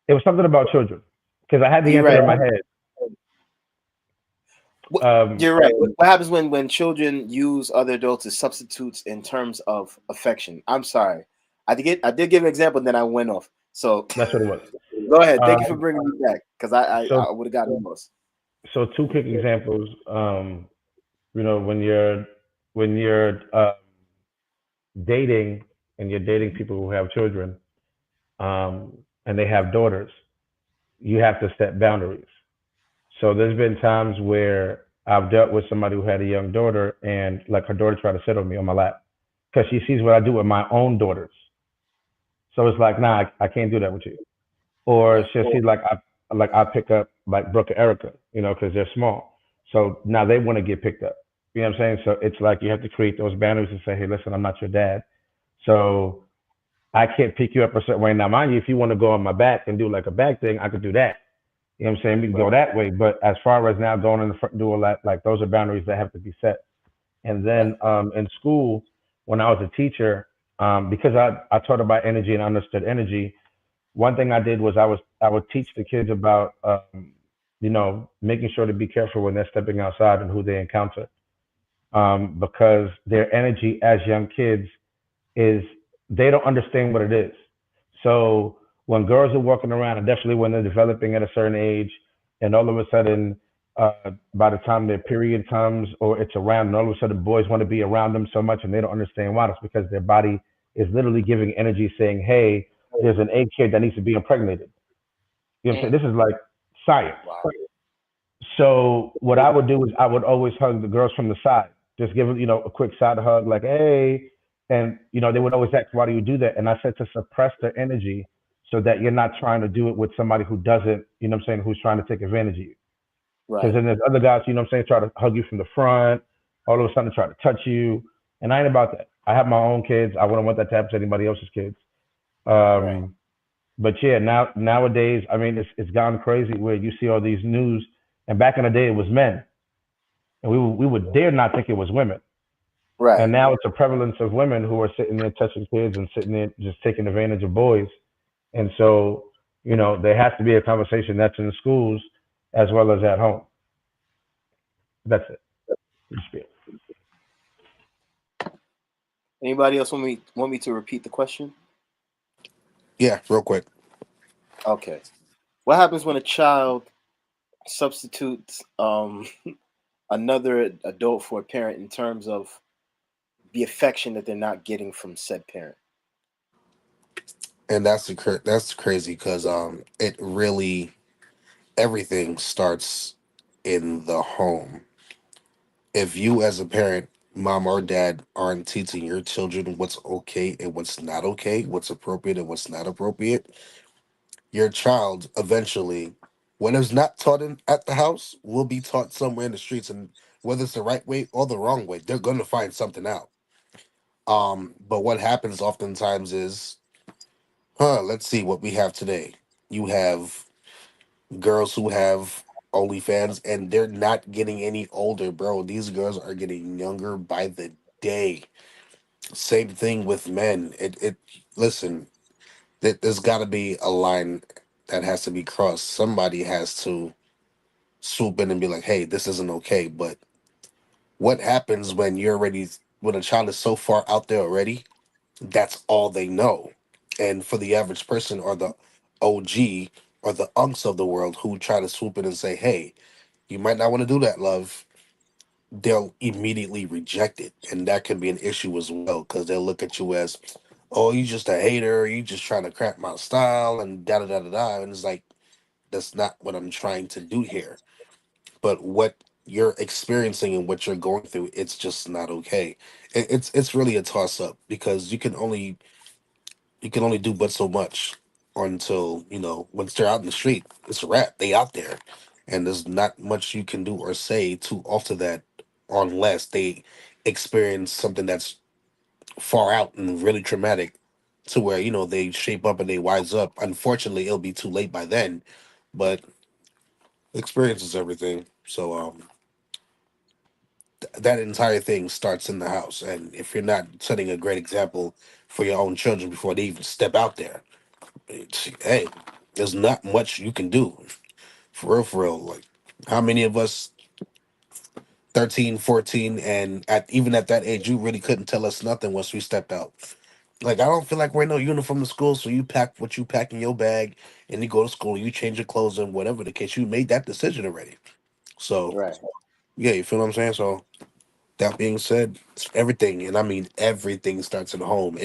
it was something about children because I had the You're answer right. in my head. Um, You're right. What happens when children use other adults as substitutes in terms of affection? I'm sorry. I did give an example, and then I went off. So that's what it was. go ahead. Thank you for Um, bringing me back, because I so would have gotten lost. so two quick examples. When you're dating and you're dating people who have children, and they have daughters, you have to set boundaries. So there's been times where I've dealt with somebody who had a young daughter, and like her daughter tried to sit on me on my lap because she sees what I do with my own daughters. So it's like, nah, I can't do that with you. Or Right. she'll see like I pick up like Brooke and Erica, because they're small. So now they want to get picked up. You know what I'm saying? So it's like you have to create those boundaries and say, hey, listen, I'm not your dad. So I can't pick you up a certain way. Now, mind you, if you want to go on my back and do like a back thing, I could do that. You know what I'm saying? We can go Right. that way. But as far as now going in the front, do all that, like those are boundaries that have to be set. And Right. then in school, when I was a teacher, because I taught about energy and understood energy, one thing I did was I would teach the kids about making sure to be careful when they're stepping outside and who they encounter, because their energy as young kids is they don't understand what it is. So when girls are walking around, and definitely when they're developing at a certain age, and all of a sudden, by the time their period comes or it's around, and all of a sudden boys want to be around them so much, and they don't understand why. It's because their body is literally giving energy, saying, "Hey, there's an egg kid that needs to be impregnated." You know what I'm saying? Mm. This is like science. Wow. So what I would do is I would always hug the girls from the side, just give them, a quick side hug, like, hey, and they would always ask, why do you do that? And I said to suppress their energy so that you're not trying to do it with somebody who doesn't, what I'm saying, who's trying to take advantage of you. Because Right. then there's other guys, what I'm saying, try to hug you from the front, all of a sudden try to touch you, and I ain't about that. I have my own kids. I wouldn't want that to happen to anybody else's kids. Right. Um, but yeah, nowadays, I mean, it's gone crazy where you see all these news, and back in the day, it was men, and we would dare not think it was women. Right. And now it's a prevalence of women who are sitting there touching kids and sitting there just taking advantage of boys. And so, there has to be a conversation that's in schools as well as at home. That's it. Just Anybody else want me to repeat the question? Yeah, real quick. Okay. What happens when a child substitutes another adult for a parent in terms of the affection that they're not getting from said parent? And that's crazy because it really everything starts in the home. If you as a parent, mom or dad, aren't teaching your children what's okay and what's not okay, what's appropriate and what's not appropriate, your child eventually, when it's not taught at the house, will be taught somewhere in the streets, and whether it's the right way or the wrong way, they're going to find something out. But what happens oftentimes is, let's see what we have today. You have girls who have OnlyFans, and they're not getting any older, bro. These girls are getting younger by the day. Same thing with men. It listen, there's got to be a line that has to be crossed. Somebody has to swoop in and be like, "Hey, this isn't okay." But what happens when a child is so far out there already? That's all they know. And for the average person or the OG or the unks of the world who try to swoop in and say, "Hey, you might not want to do that, love," they'll immediately reject it. And that can be an issue as well because they'll look at you as, "Oh, you just a hater, you just trying to crap my style," and da da da da da. And it's like, that's not what I'm trying to do here. But what you're experiencing and what you're going through, it's just not okay. It's really a toss up because you can only do but so much until once they're out in the street, it's a wrap. They out there, and there's not much you can do or say to alter that unless they experience something that's far out and really traumatic to where they shape up and they wise up. Unfortunately, it'll be too late by then, but experience is everything. So that entire thing starts in the house, and if you're not setting a great example for your own children before they even step out there, hey, there's not much you can do. For real, for real. Like, how many of us, 13, 14, and even at that age, you really couldn't tell us nothing once we stepped out. Like, I don't feel like wearing no uniform to school, so you pack what you pack in your bag, and you go to school, you change your clothes, and whatever the case, you made that decision already. So, Right. yeah, you feel what I'm saying? So, that being said, it's everything, and I mean everything starts at home.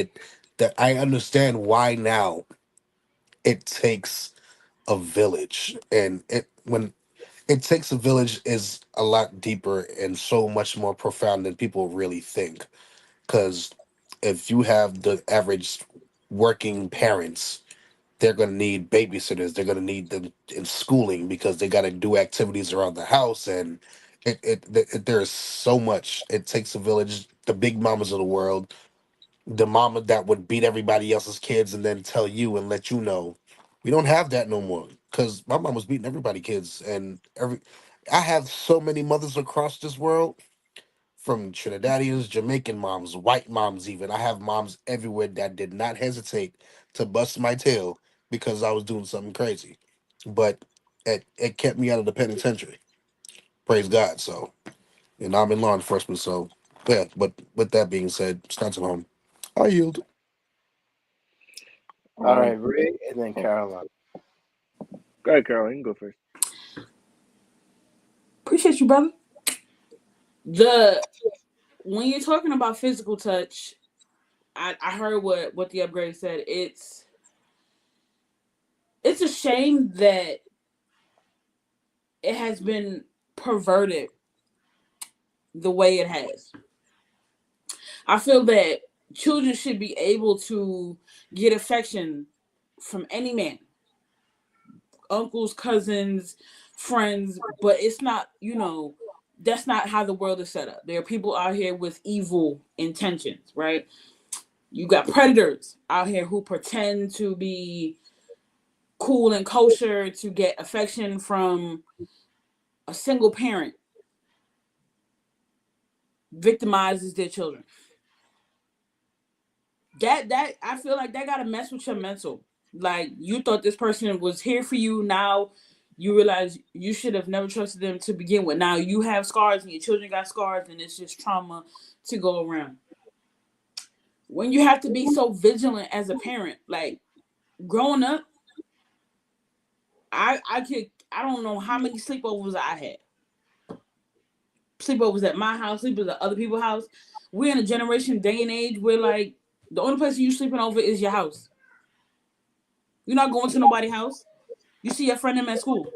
That I understand why now it takes a village, and when it takes a village is a lot deeper and so much more profound than people really think. Because if you have the average working parents, they're going to need babysitters. They're going to need them in schooling because they got to do activities around the house. And there's so much. It takes a village. The big mamas of the world, the mama that would beat everybody else's kids and then tell you and let you know. We don't have that no more because my mom was beating everybody kids and every. I have so many mothers across this world, from Trinidadians, Jamaican moms, white moms, even. I have moms everywhere that did not hesitate to bust my tail because I was doing something crazy, but it kept me out of the penitentiary. Praise God. So, and I'm in law enforcement. So, yeah. But with that being said, starts at home. I yield. All Um, right, Ray, and then oh, Caroline. go ahead, Carol. You can go first. Appreciate you, brother. The When you're talking about physical touch, I heard what the upgrade said. It's a shame that it has been perverted the way it has. I feel that children should be able to get affection from any man, uncles, cousins, friends, but it's not, that's not how the world is set up. There are people out here with evil intentions, right? You got predators out here who pretend to be cool and kosher to get affection from a single parent. victimizes their children. That I feel like that gotta mess with your mental. Like, you thought this person was here for you, now you realize you should have never trusted them to begin with. Now you have scars and your children got scars, and it's just trauma to go around. When you have to be so vigilant as a parent, like growing up, I don't know how many sleepovers I had. Sleepovers at my house, sleepovers at other people's house. We're in a generation, day and age where like the only place you sleeping over is your house. You're not going to nobody's house. You see your friend them at school.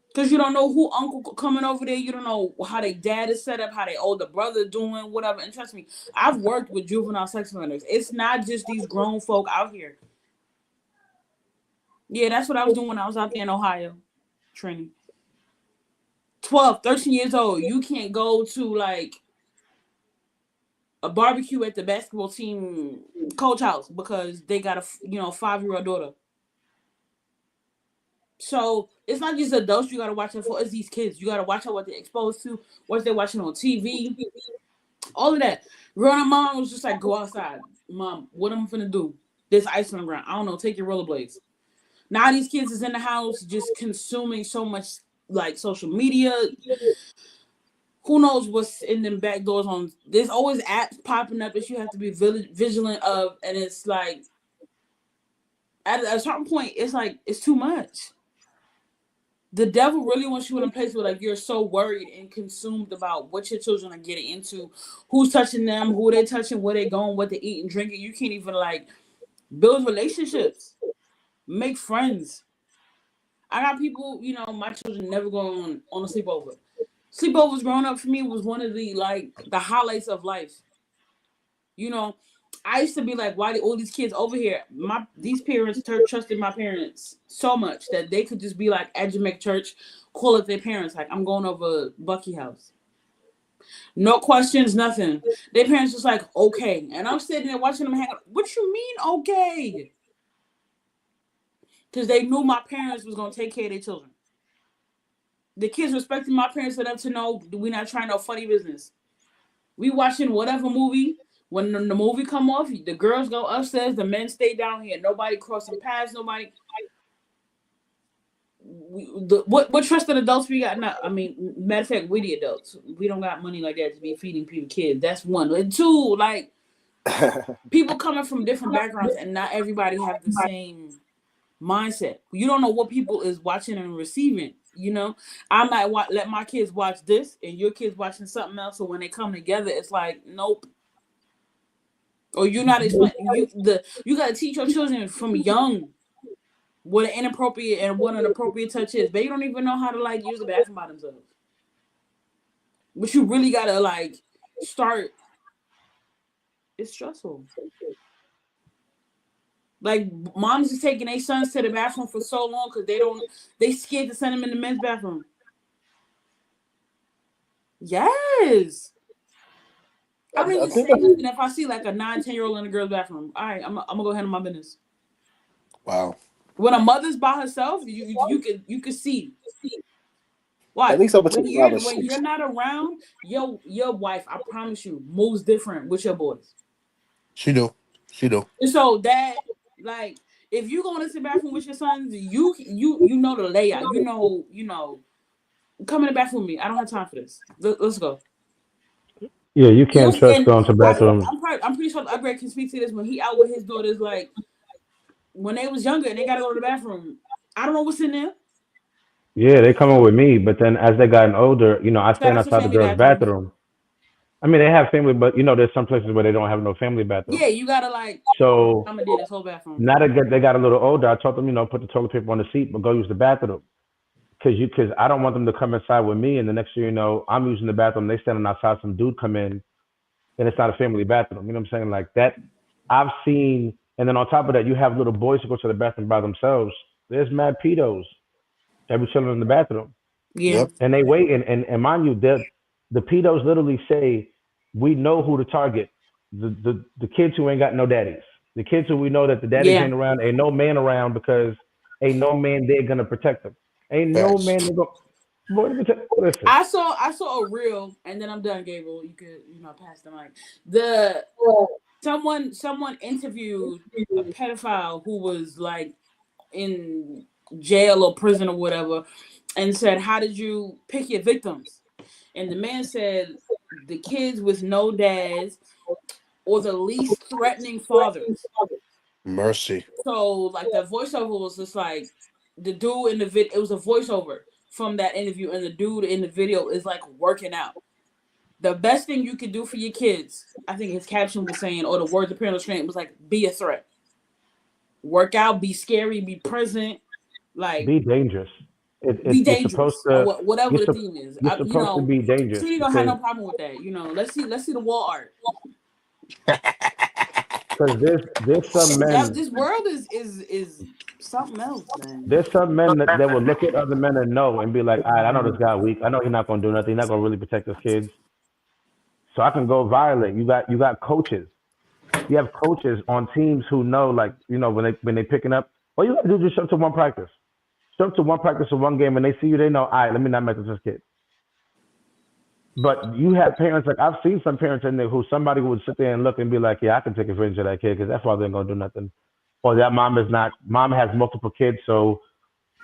Because you don't know who uncle coming over there. You don't know how their dad is set up, how their older brother doing, whatever. And trust me, I've worked with juvenile sex offenders. It's not just these grown folk out here. Yeah, that's what I was doing when I was out there in Ohio, training. 12, 13 years old. You can't go to like a barbecue at the basketball team coach house because they got a 5-year-old daughter. So it's not just adults you gotta watch out for, it's these kids. You gotta watch out what they're exposed to, what they're watching on TV, all of that. Growing up, mom was just like, go outside. Mom, what am I finna do? There's ice on the ground. I don't know, take your rollerblades. Now these kids is in the house just consuming so much like social media. Who knows what's in them back doors on. There's always apps popping up that you have to be vigilant of, and it's like at a certain point, it's like it's too much. The devil really wants you in a place where like you're so worried and consumed about what your children are getting into, who's touching them, who they touching, where they going, what they eat and drinking. You can't even like build relationships, make friends. I got people, my children never go on a sleepover. Sleepovers growing up for me was one of the highlights of life. I used to be like, why do all these kids over here? These parents trusted my parents so much that they could just be like at Jamaica church, call it their parents. Like, I'm going over Bucky house. No questions, nothing. Their parents just like, okay. And I'm sitting there watching them hang out. What you mean, okay? Because they knew my parents was going to take care of their children. The kids respected my parents enough to know we're not trying no funny business. We watching whatever movie. When the movie come off, the girls go upstairs, the men stay down here. Nobody crossing paths, nobody. What trusted adults we got? Not, matter of fact, we the adults. We don't got money like that to be feeding people kids. That's one. And two, like, people coming from different backgrounds and not everybody have the same mindset. You don't know what people is watching and receiving. I might let my kids watch this and your kids watching something else. So when they come together, it's like, nope. Or you're not explaining. You got to teach your children from young what an inappropriate and what an appropriate touch is. They don't even know how to like use the bathroom by themselves. But you really got to like start. It's stressful. Like, moms is taking their sons to the bathroom for so long because they scared to send them in the men's bathroom. Yes. I don't even say nothing if I see like a 9-10-year-old in a girl's bathroom. All right, I'm gonna go handle my business. Wow. When a mother's by herself, you could see. Why? At least when you're not around, your wife, I promise you, moves different with your boys. She do. And so that, like, if you go into the bathroom with your sons, you know the layout. You know. Come in the bathroom with me. I don't have time for this. Let's go. Yeah, you can't trust going to bathrooms. I'm pretty sure the upgrade can speak to this when he out with his daughters. Like, when they was younger and they gotta go to the bathroom, I don't know what's in there. Yeah, they coming with me, but then as they gotten older, I stand outside the girls' bathroom. They have family, but there's some places where they don't have no family bathroom. Yeah, you gotta like. So I'm gonna do this whole bathroom. now they got a little older. I told them, put the toilet paper on the seat, but go use the bathroom. Because I don't want them to come inside with me, and the next thing you know, I'm using the bathroom. They standing outside, some dude come in, and it's not a family bathroom. You know what I'm saying? Like that, I've seen. And then on top of that, you have little boys who go to the bathroom by themselves. There's mad pedos that be chilling in the bathroom. Yeah. Yep. And they wait, and mind you, the pedos literally say, we know who to target. The kids who ain't got no daddies. The kids who we know that the daddies ain't around, ain't no man around because ain't no man there gonna protect them. Ain't no man Boy, listen. I saw a reel, and then I'm done, Gabriel. You could pass the mic. Someone interviewed a pedophile who was like in jail or prison or whatever, and said, "How did you pick your victims?" And the man said, "The kids with no dads or the least threatening fathers." Mercy. So like the voiceover was just like the dude in the vid. It was a voiceover from that interview, and the dude in the video is like working out. The best thing you could do for your kids, I think his caption was saying, or the words appearing on the screen was like, "Be a threat, work out, be scary, be present, like Be dangerous. be You're supposed dangerous," or to. whatever the theme is. You're supposed to be dangerous Trini don't have because no problem with that. Let's see the wall art. there's some men This world is something else, man. that will look at other men and know and be like, all right, I know this guy weak. I know he's not gonna do nothing. He's not gonna really protect his kids. So I can go violent. You got coaches. You have coaches on teams who know, like, when they picking up, all you gotta do is just show up to one practice. Show up to one practice or one game and they see you, they know, all right, let me not mess with this kid. But you have parents, like I've seen some parents in there who somebody would sit there and look and be like, yeah, I can take advantage of that kid because that's why they're gonna do nothing. Or that mom has multiple kids, so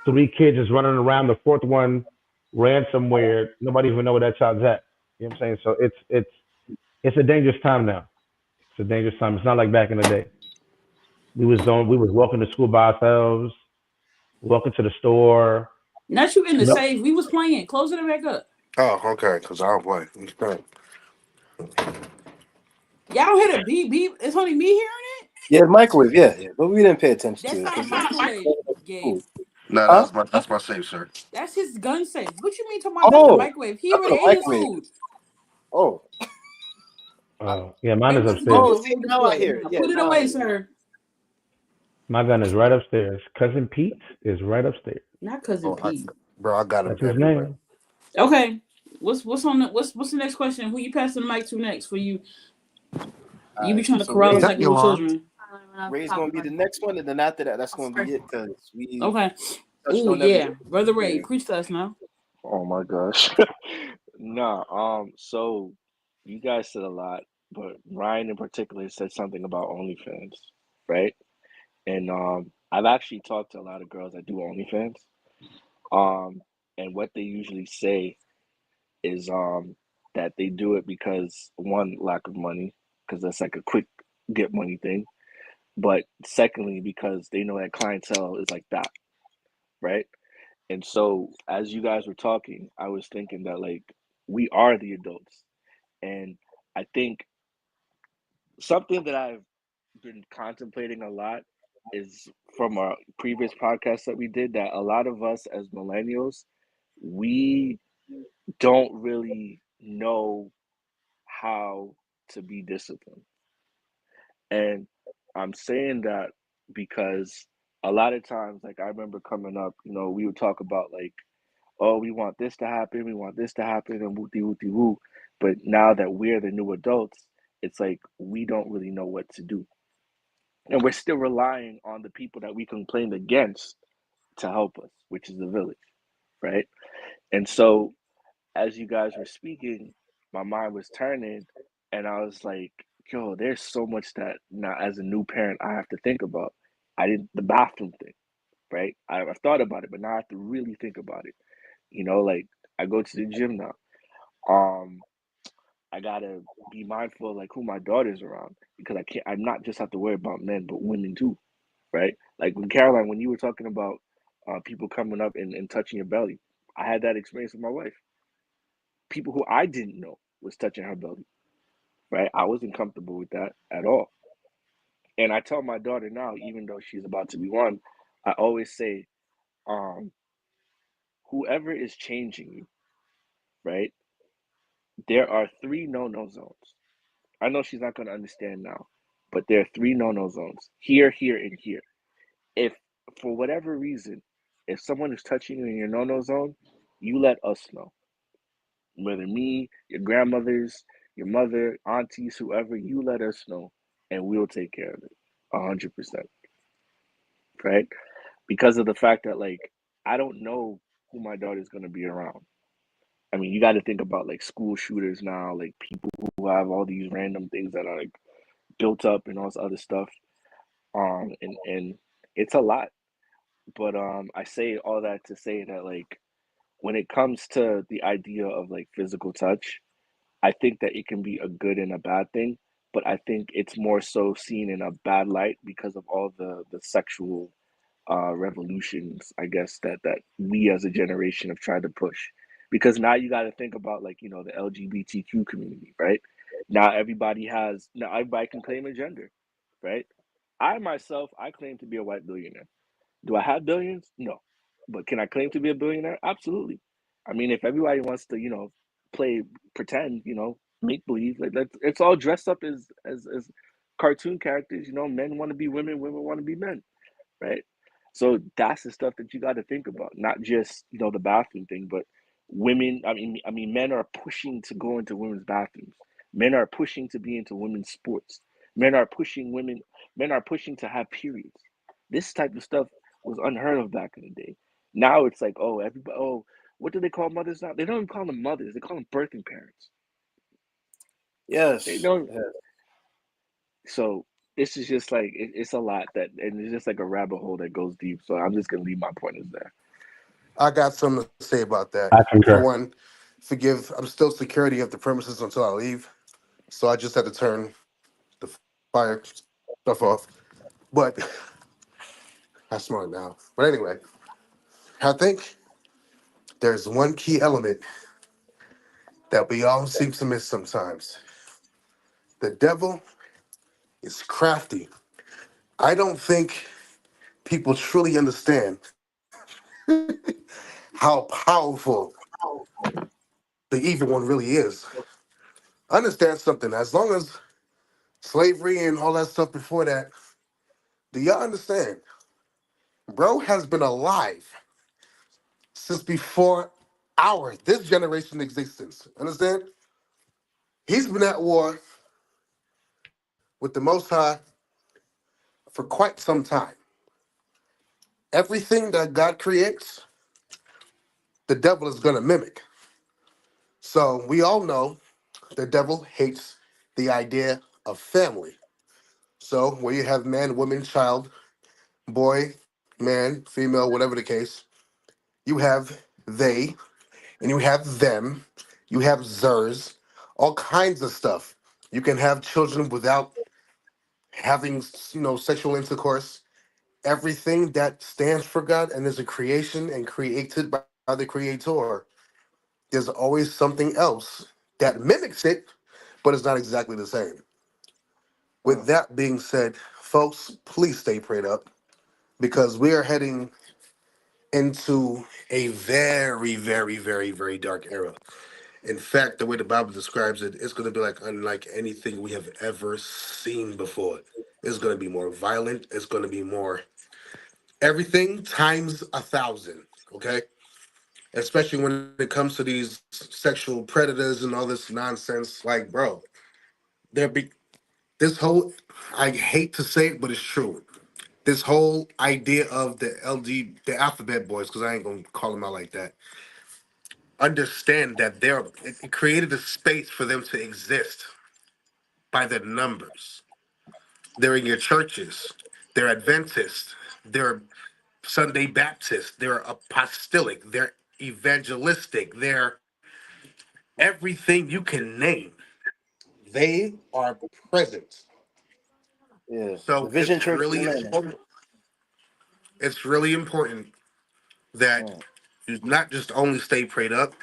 three kids is running around, the fourth one ran somewhere, nobody even know where that child's at. You know what I'm saying? So it's a dangerous time now. It's a dangerous time. It's not like back in the day. We was walking to school by ourselves, walking to the store. Not you in the No, safe. We was playing. Closing it back up. Oh, okay. Because I don't play. Okay. Y'all don't hear the beep beep. It's only me hearing it. Yeah, microwave. Yeah, but we didn't pay attention That's to not a it. microwave, Gabe. No, Huh? that's my safe, sir. That's his gun safe. What you mean talking about that's the Oh, microwave? He I thought already a ate his microwave. food. Oh, yeah, mine Maybe is this is upstairs. the see, food now I display. hear it. Now, Yeah, put it now I away, hear it. sir. My gun is right upstairs. Cousin Pete is right upstairs. Not cousin Oh, Pete. bro, I got him That's his everywhere. name. Okay. What's the next question? Who you passing the mic to next? For you be trying to So corral Is us that like little Yolanda? children. Ray's gonna be the next one, and then after that, that's gonna be it because we Okay. touched Oh on yeah, everything. brother Ray, preach to us now. Oh my gosh. Nah, so you guys said a lot, but Ryan in particular said something about OnlyFans, right? And I've actually talked to a lot of girls that do OnlyFans. Um, and what they usually say is that they do it because one, lack of money, because that's like a quick get money thing. But secondly, because they know that clientele is like that, right? And so as you guys were talking, I was thinking that like we are the adults. And I think something that I've been contemplating a lot is from our previous podcast that we did that a lot of us as millennials, we don't really know how to be disciplined. And I'm saying that because a lot of times, like I remember coming up, we would talk about like, oh, we want this to happen, we want this to happen, and wooty wooty woo. But now that we're the new adults, it's like we don't really know what to do. And we're still relying on the people that we complained against to help us, which is the village, right? And so as you guys were speaking, my mind was turning and I was like, yo, there's so much that now as a new parent I have to think about. I didn't the bathroom thing, right? I've thought about it, but now I have to really think about it. Like I go to the gym now. Um, I gotta be mindful of like who my daughter's around because I'm not just have to worry about men, but women too, right? Like when Caroline, when you were talking about people coming up and touching your belly, I had that experience with my wife. People who I didn't know was touching her belly, right? I wasn't comfortable with that at all. And I tell my daughter now, even though she's about to be one, I always say, um, whoever is changing you, right? There are three no-no zones. I know she's not going to understand now, but there are three no-no zones here, here, and here. If for whatever reason, if someone is touching you in your no-no zone, you let us know. Whether me, your grandmothers, your mother, aunties, whoever, you let us know and we'll take care of it 100%, right? Because of the fact that like I don't know who my daughter's gonna be around. I mean, you got to think about like school shooters now, like people who have all these random things that are like built up and all this other stuff. And it's a lot. But I say all that to say that like when it comes to the idea of like physical touch, I think that it can be a good and a bad thing, but I think it's more so seen in a bad light because of all the sexual revolutions, I guess that we as a generation have tried to push. Because now you got to think about like the LGBTQ community, right? Now everybody can claim a gender, right? I myself I claim to be a white billionaire. Do I have billions? No. But can I claim to be a billionaire? Absolutely. I mean, if everybody wants to, play pretend, make believe, like it's all dressed up as cartoon characters. Men want to be women, women want to be men, right? So that's the stuff that you got to think about, not just the bathroom thing, but women. I mean, men are pushing to go into women's bathrooms. Men are pushing to be into women's sports. Men are pushing women. Men are pushing to have periods. This type of stuff was unheard of back in the day. Now it's like, oh, everybody. Oh, what do they call mothers now? They don't even call them mothers. They call them birthing parents. They Yes. don't. Yes. So this is just like it's a lot and it's just like a rabbit hole that goes deep. So I'm just gonna leave my pointers there. I got something to say about that. I For concur. one, forgive, I'm still security of the premises until I leave, so I just had to turn the fire stuff off. But I smell it now. But anyway, I think there's one key element that we all seem to miss sometimes. The devil is crafty. I don't think people truly understand how powerful the evil one really is. Understand something. As long as slavery and all that stuff before that, do y'all understand? Bro has been alive since before this generation existence. Understand? He's been at war with the Most High for quite some time. Everything that God creates, the devil is going to mimic. So we all know the devil hates the idea of family. So where you have man, woman, child, boy, man, female, whatever the case, you have they and you have them, you have zers, all kinds of stuff. You can have children without having, sexual intercourse. Everything that stands for God and is a creation and created by the Creator, there's always something else that mimics it, but it's not exactly the same. With Mm. that being said, folks, please stay prayed up because we are heading into a very, very, very, very dark era. In fact, the way the Bible describes it, it's going to be like unlike anything we have ever seen before. It's going to be more violent. It's going to be more everything times 1,000. Okay, especially when it comes to these sexual predators and all this nonsense. Like, bro, there be this whole. I hate to say it, but it's true. This whole idea of the alphabet boys, because I ain't gonna call them out like that. Understand that it created a space for them to exist by the numbers. They're in your churches. They're Adventists. They're Sunday Baptists. They're apostolic. They're evangelistic. They're everything you can name. They are present. Yeah. The So Vision Church of Atlanta. it's really important that Mm. you not just only stay prayed up,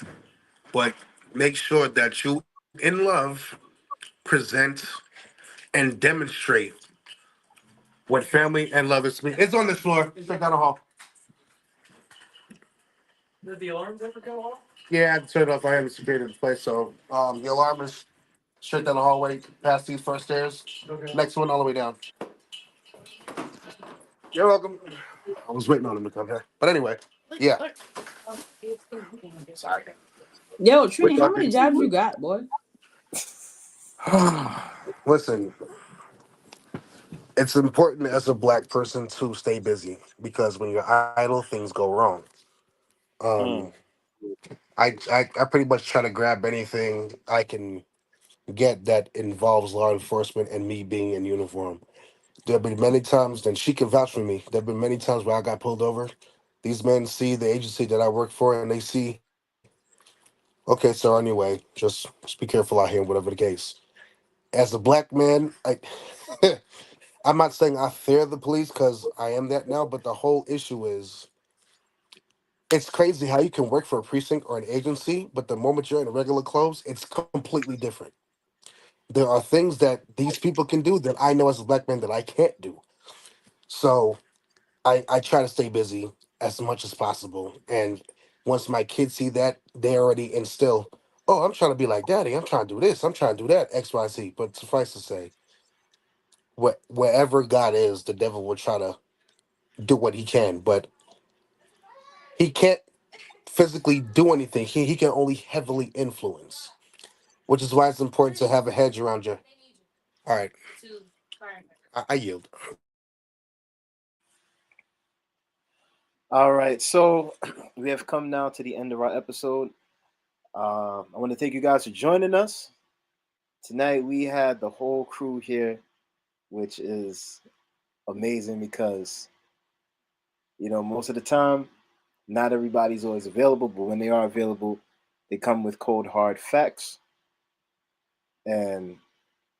but make sure that you, in love, present and demonstrate what family and love is. It's on this floor. Straight down the hall. Yeah, I turned it off. I haven't secured the place, so the alarm is straight down the hallway, past these first stairs. Okay. Next one, all the way down. You're welcome. I was waiting on him to come here, but anyway, yeah. Sorry. Yo, What Trini, how y'all many think? jobs you got, boy? Listen, it's important as a black person to stay busy because when you're idle, things go wrong. Um, Mm. I pretty much try to grab anything I can get that involves law enforcement and me being in uniform. There've been many times, and she can vouch for me. There've been many times where I got pulled over. These men see the agency that I work for, and they see, okay, so anyway, just be careful out here, whatever the case. As a black man, I'm not saying I fear the police because I am that now, but the whole issue is it's crazy how you can work for a precinct or an agency, but the moment you're in regular clothes, it's completely different. There are things that these people can do that I know as a black man that I can't do. So I try to stay busy as much as possible. And once my kids see that, they already instill, oh, I'm trying to be like daddy. I'm trying to do this. I'm trying to do that, XYZ. But suffice to say, wherever God is, the devil will try to do what he can. But he can't physically do anything. He can only heavily influence, which is why it's important to have a hedge around you. All right, I yield. All right, so we have come now to the end of our episode. I want to thank you guys for joining us tonight. We had the whole crew here, which is amazing because most of the time, not everybody's always available, but when they are available, they come with cold hard facts. And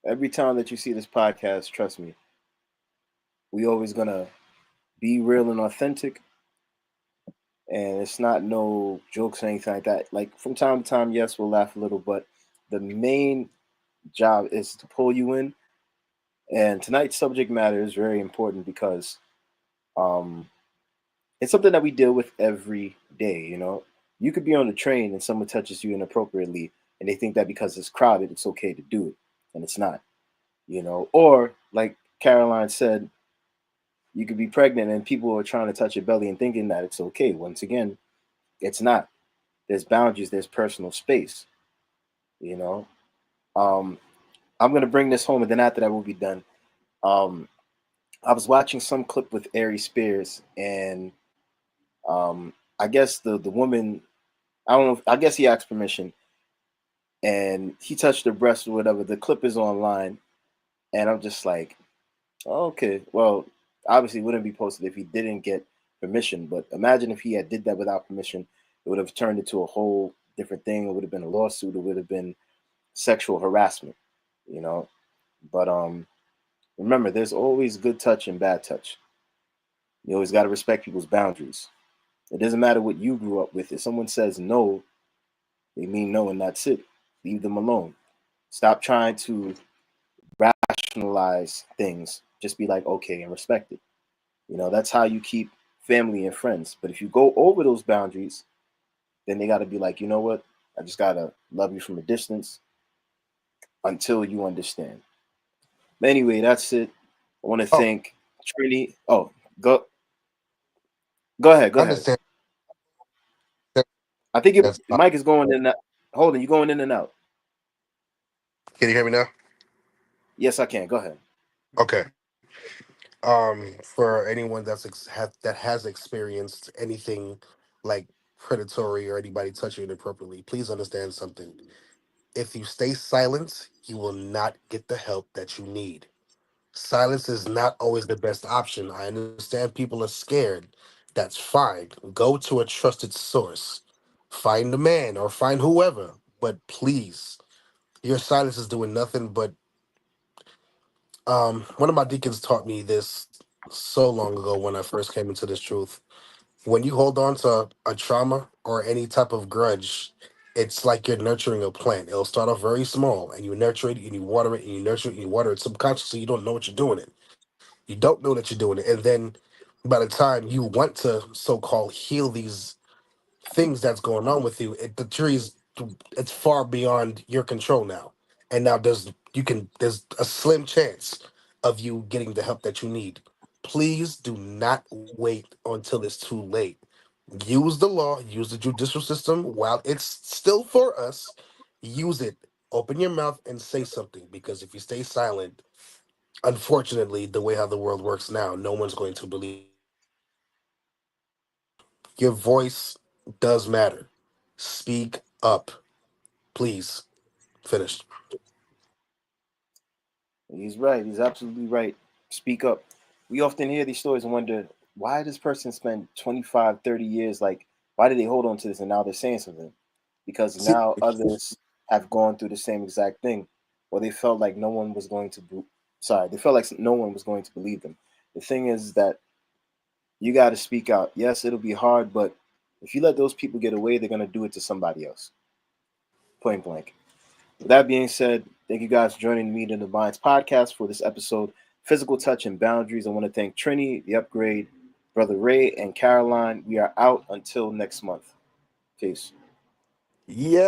every time that you see this podcast, trust me, we always gonna be real and authentic, and it's not no jokes or anything like that. Like from time to time, yes, we'll laugh a little, but the main job is to pull you in. And tonight's subject matter is very important because um, it's something that we deal with every day. You could be on the train and someone touches you inappropriately, and they think that because it's crowded, it's okay to do it, and it's not. Or like Caroline said, you could be pregnant and people are trying to touch your belly and thinking that it's okay. Once again, it's not. There's boundaries. There's personal space. You know. Um, I'm gonna bring this home, and then after that, we'll be done. Um, I was watching some clip with Ari Spears, and I guess the woman, I don't know. I guess he asked permission, and he touched her breast or whatever. The clip is online, and I'm just like, oh, okay, well, obviously it wouldn't be posted if he didn't get permission. But imagine if he had did that without permission, it would have turned into a whole different thing. It would have been a lawsuit. It would have been sexual harassment. You know. But remember, there's always good touch and bad touch. You always got to respect people's boundaries. It doesn't matter what you grew up with. If someone says no, they mean no, and that's it. Leave them alone. Stop trying to rationalize things. Just be like, okay, and respect it. That's how you keep family and friends. But if you go over those boundaries, then they got to be like, you know what? I just got to love you from a distance until you understand. But anyway, that's it. I want to Oh, thank Trini. Oh, go ahead. Go I ahead. understand. That- I think your That's mic is going in and out. Hold on, you going in and out. Can you hear me now? Yes, I can. Go ahead. Okay. For anyone that has experienced anything like predatory or anybody touching it inappropriately, please understand something. If you stay silent, you will not get the help that you need. Silence is not always the best option. I understand people are scared. That's fine. Go to a trusted source. Find a man or find whoever. But please, your silence is doing nothing but one of my deacons taught me this so long ago when I first came into this truth. When you hold on to a trauma or any type of grudge, it's like you're nurturing a plant. It'll start off very small and you nurture it and you water it and you nurture it and you water it subconsciously. You don't know what you're doing it. You don't know that you're doing it. And then by the time you want to so-called heal these things that's going on with you, the trees, it's far beyond your control now. And now there's a slim chance of you getting the help that you need. Please do not wait until it's too late. Use the law, use the judicial system while it's still for us. Use it. Open your mouth and say something, because if you stay silent, unfortunately, the way how the world works now, no one's going to believe you. Your voice does matter. Speak up, please. Finished. He's right. He's absolutely right. Speak up. We often hear these stories and wonder why this person spent 25, 30 years. Like, why did they hold on to this and now they're saying something? Because See, now others have gone through the same exact thing, or they felt like no one was going to. Sorry, they felt like no one was going to believe them. The thing is that you got to speak out. Yes, it'll be hard, but if you let those people get away, they're going to do it to somebody else. Point blank. With that being said, thank you guys for joining me in the Minds podcast for this episode, Physical Touch and Boundaries. I want to thank Trini, The Upgrade, Brother Ray, and Caroline. We are out until next month. Peace. yeah.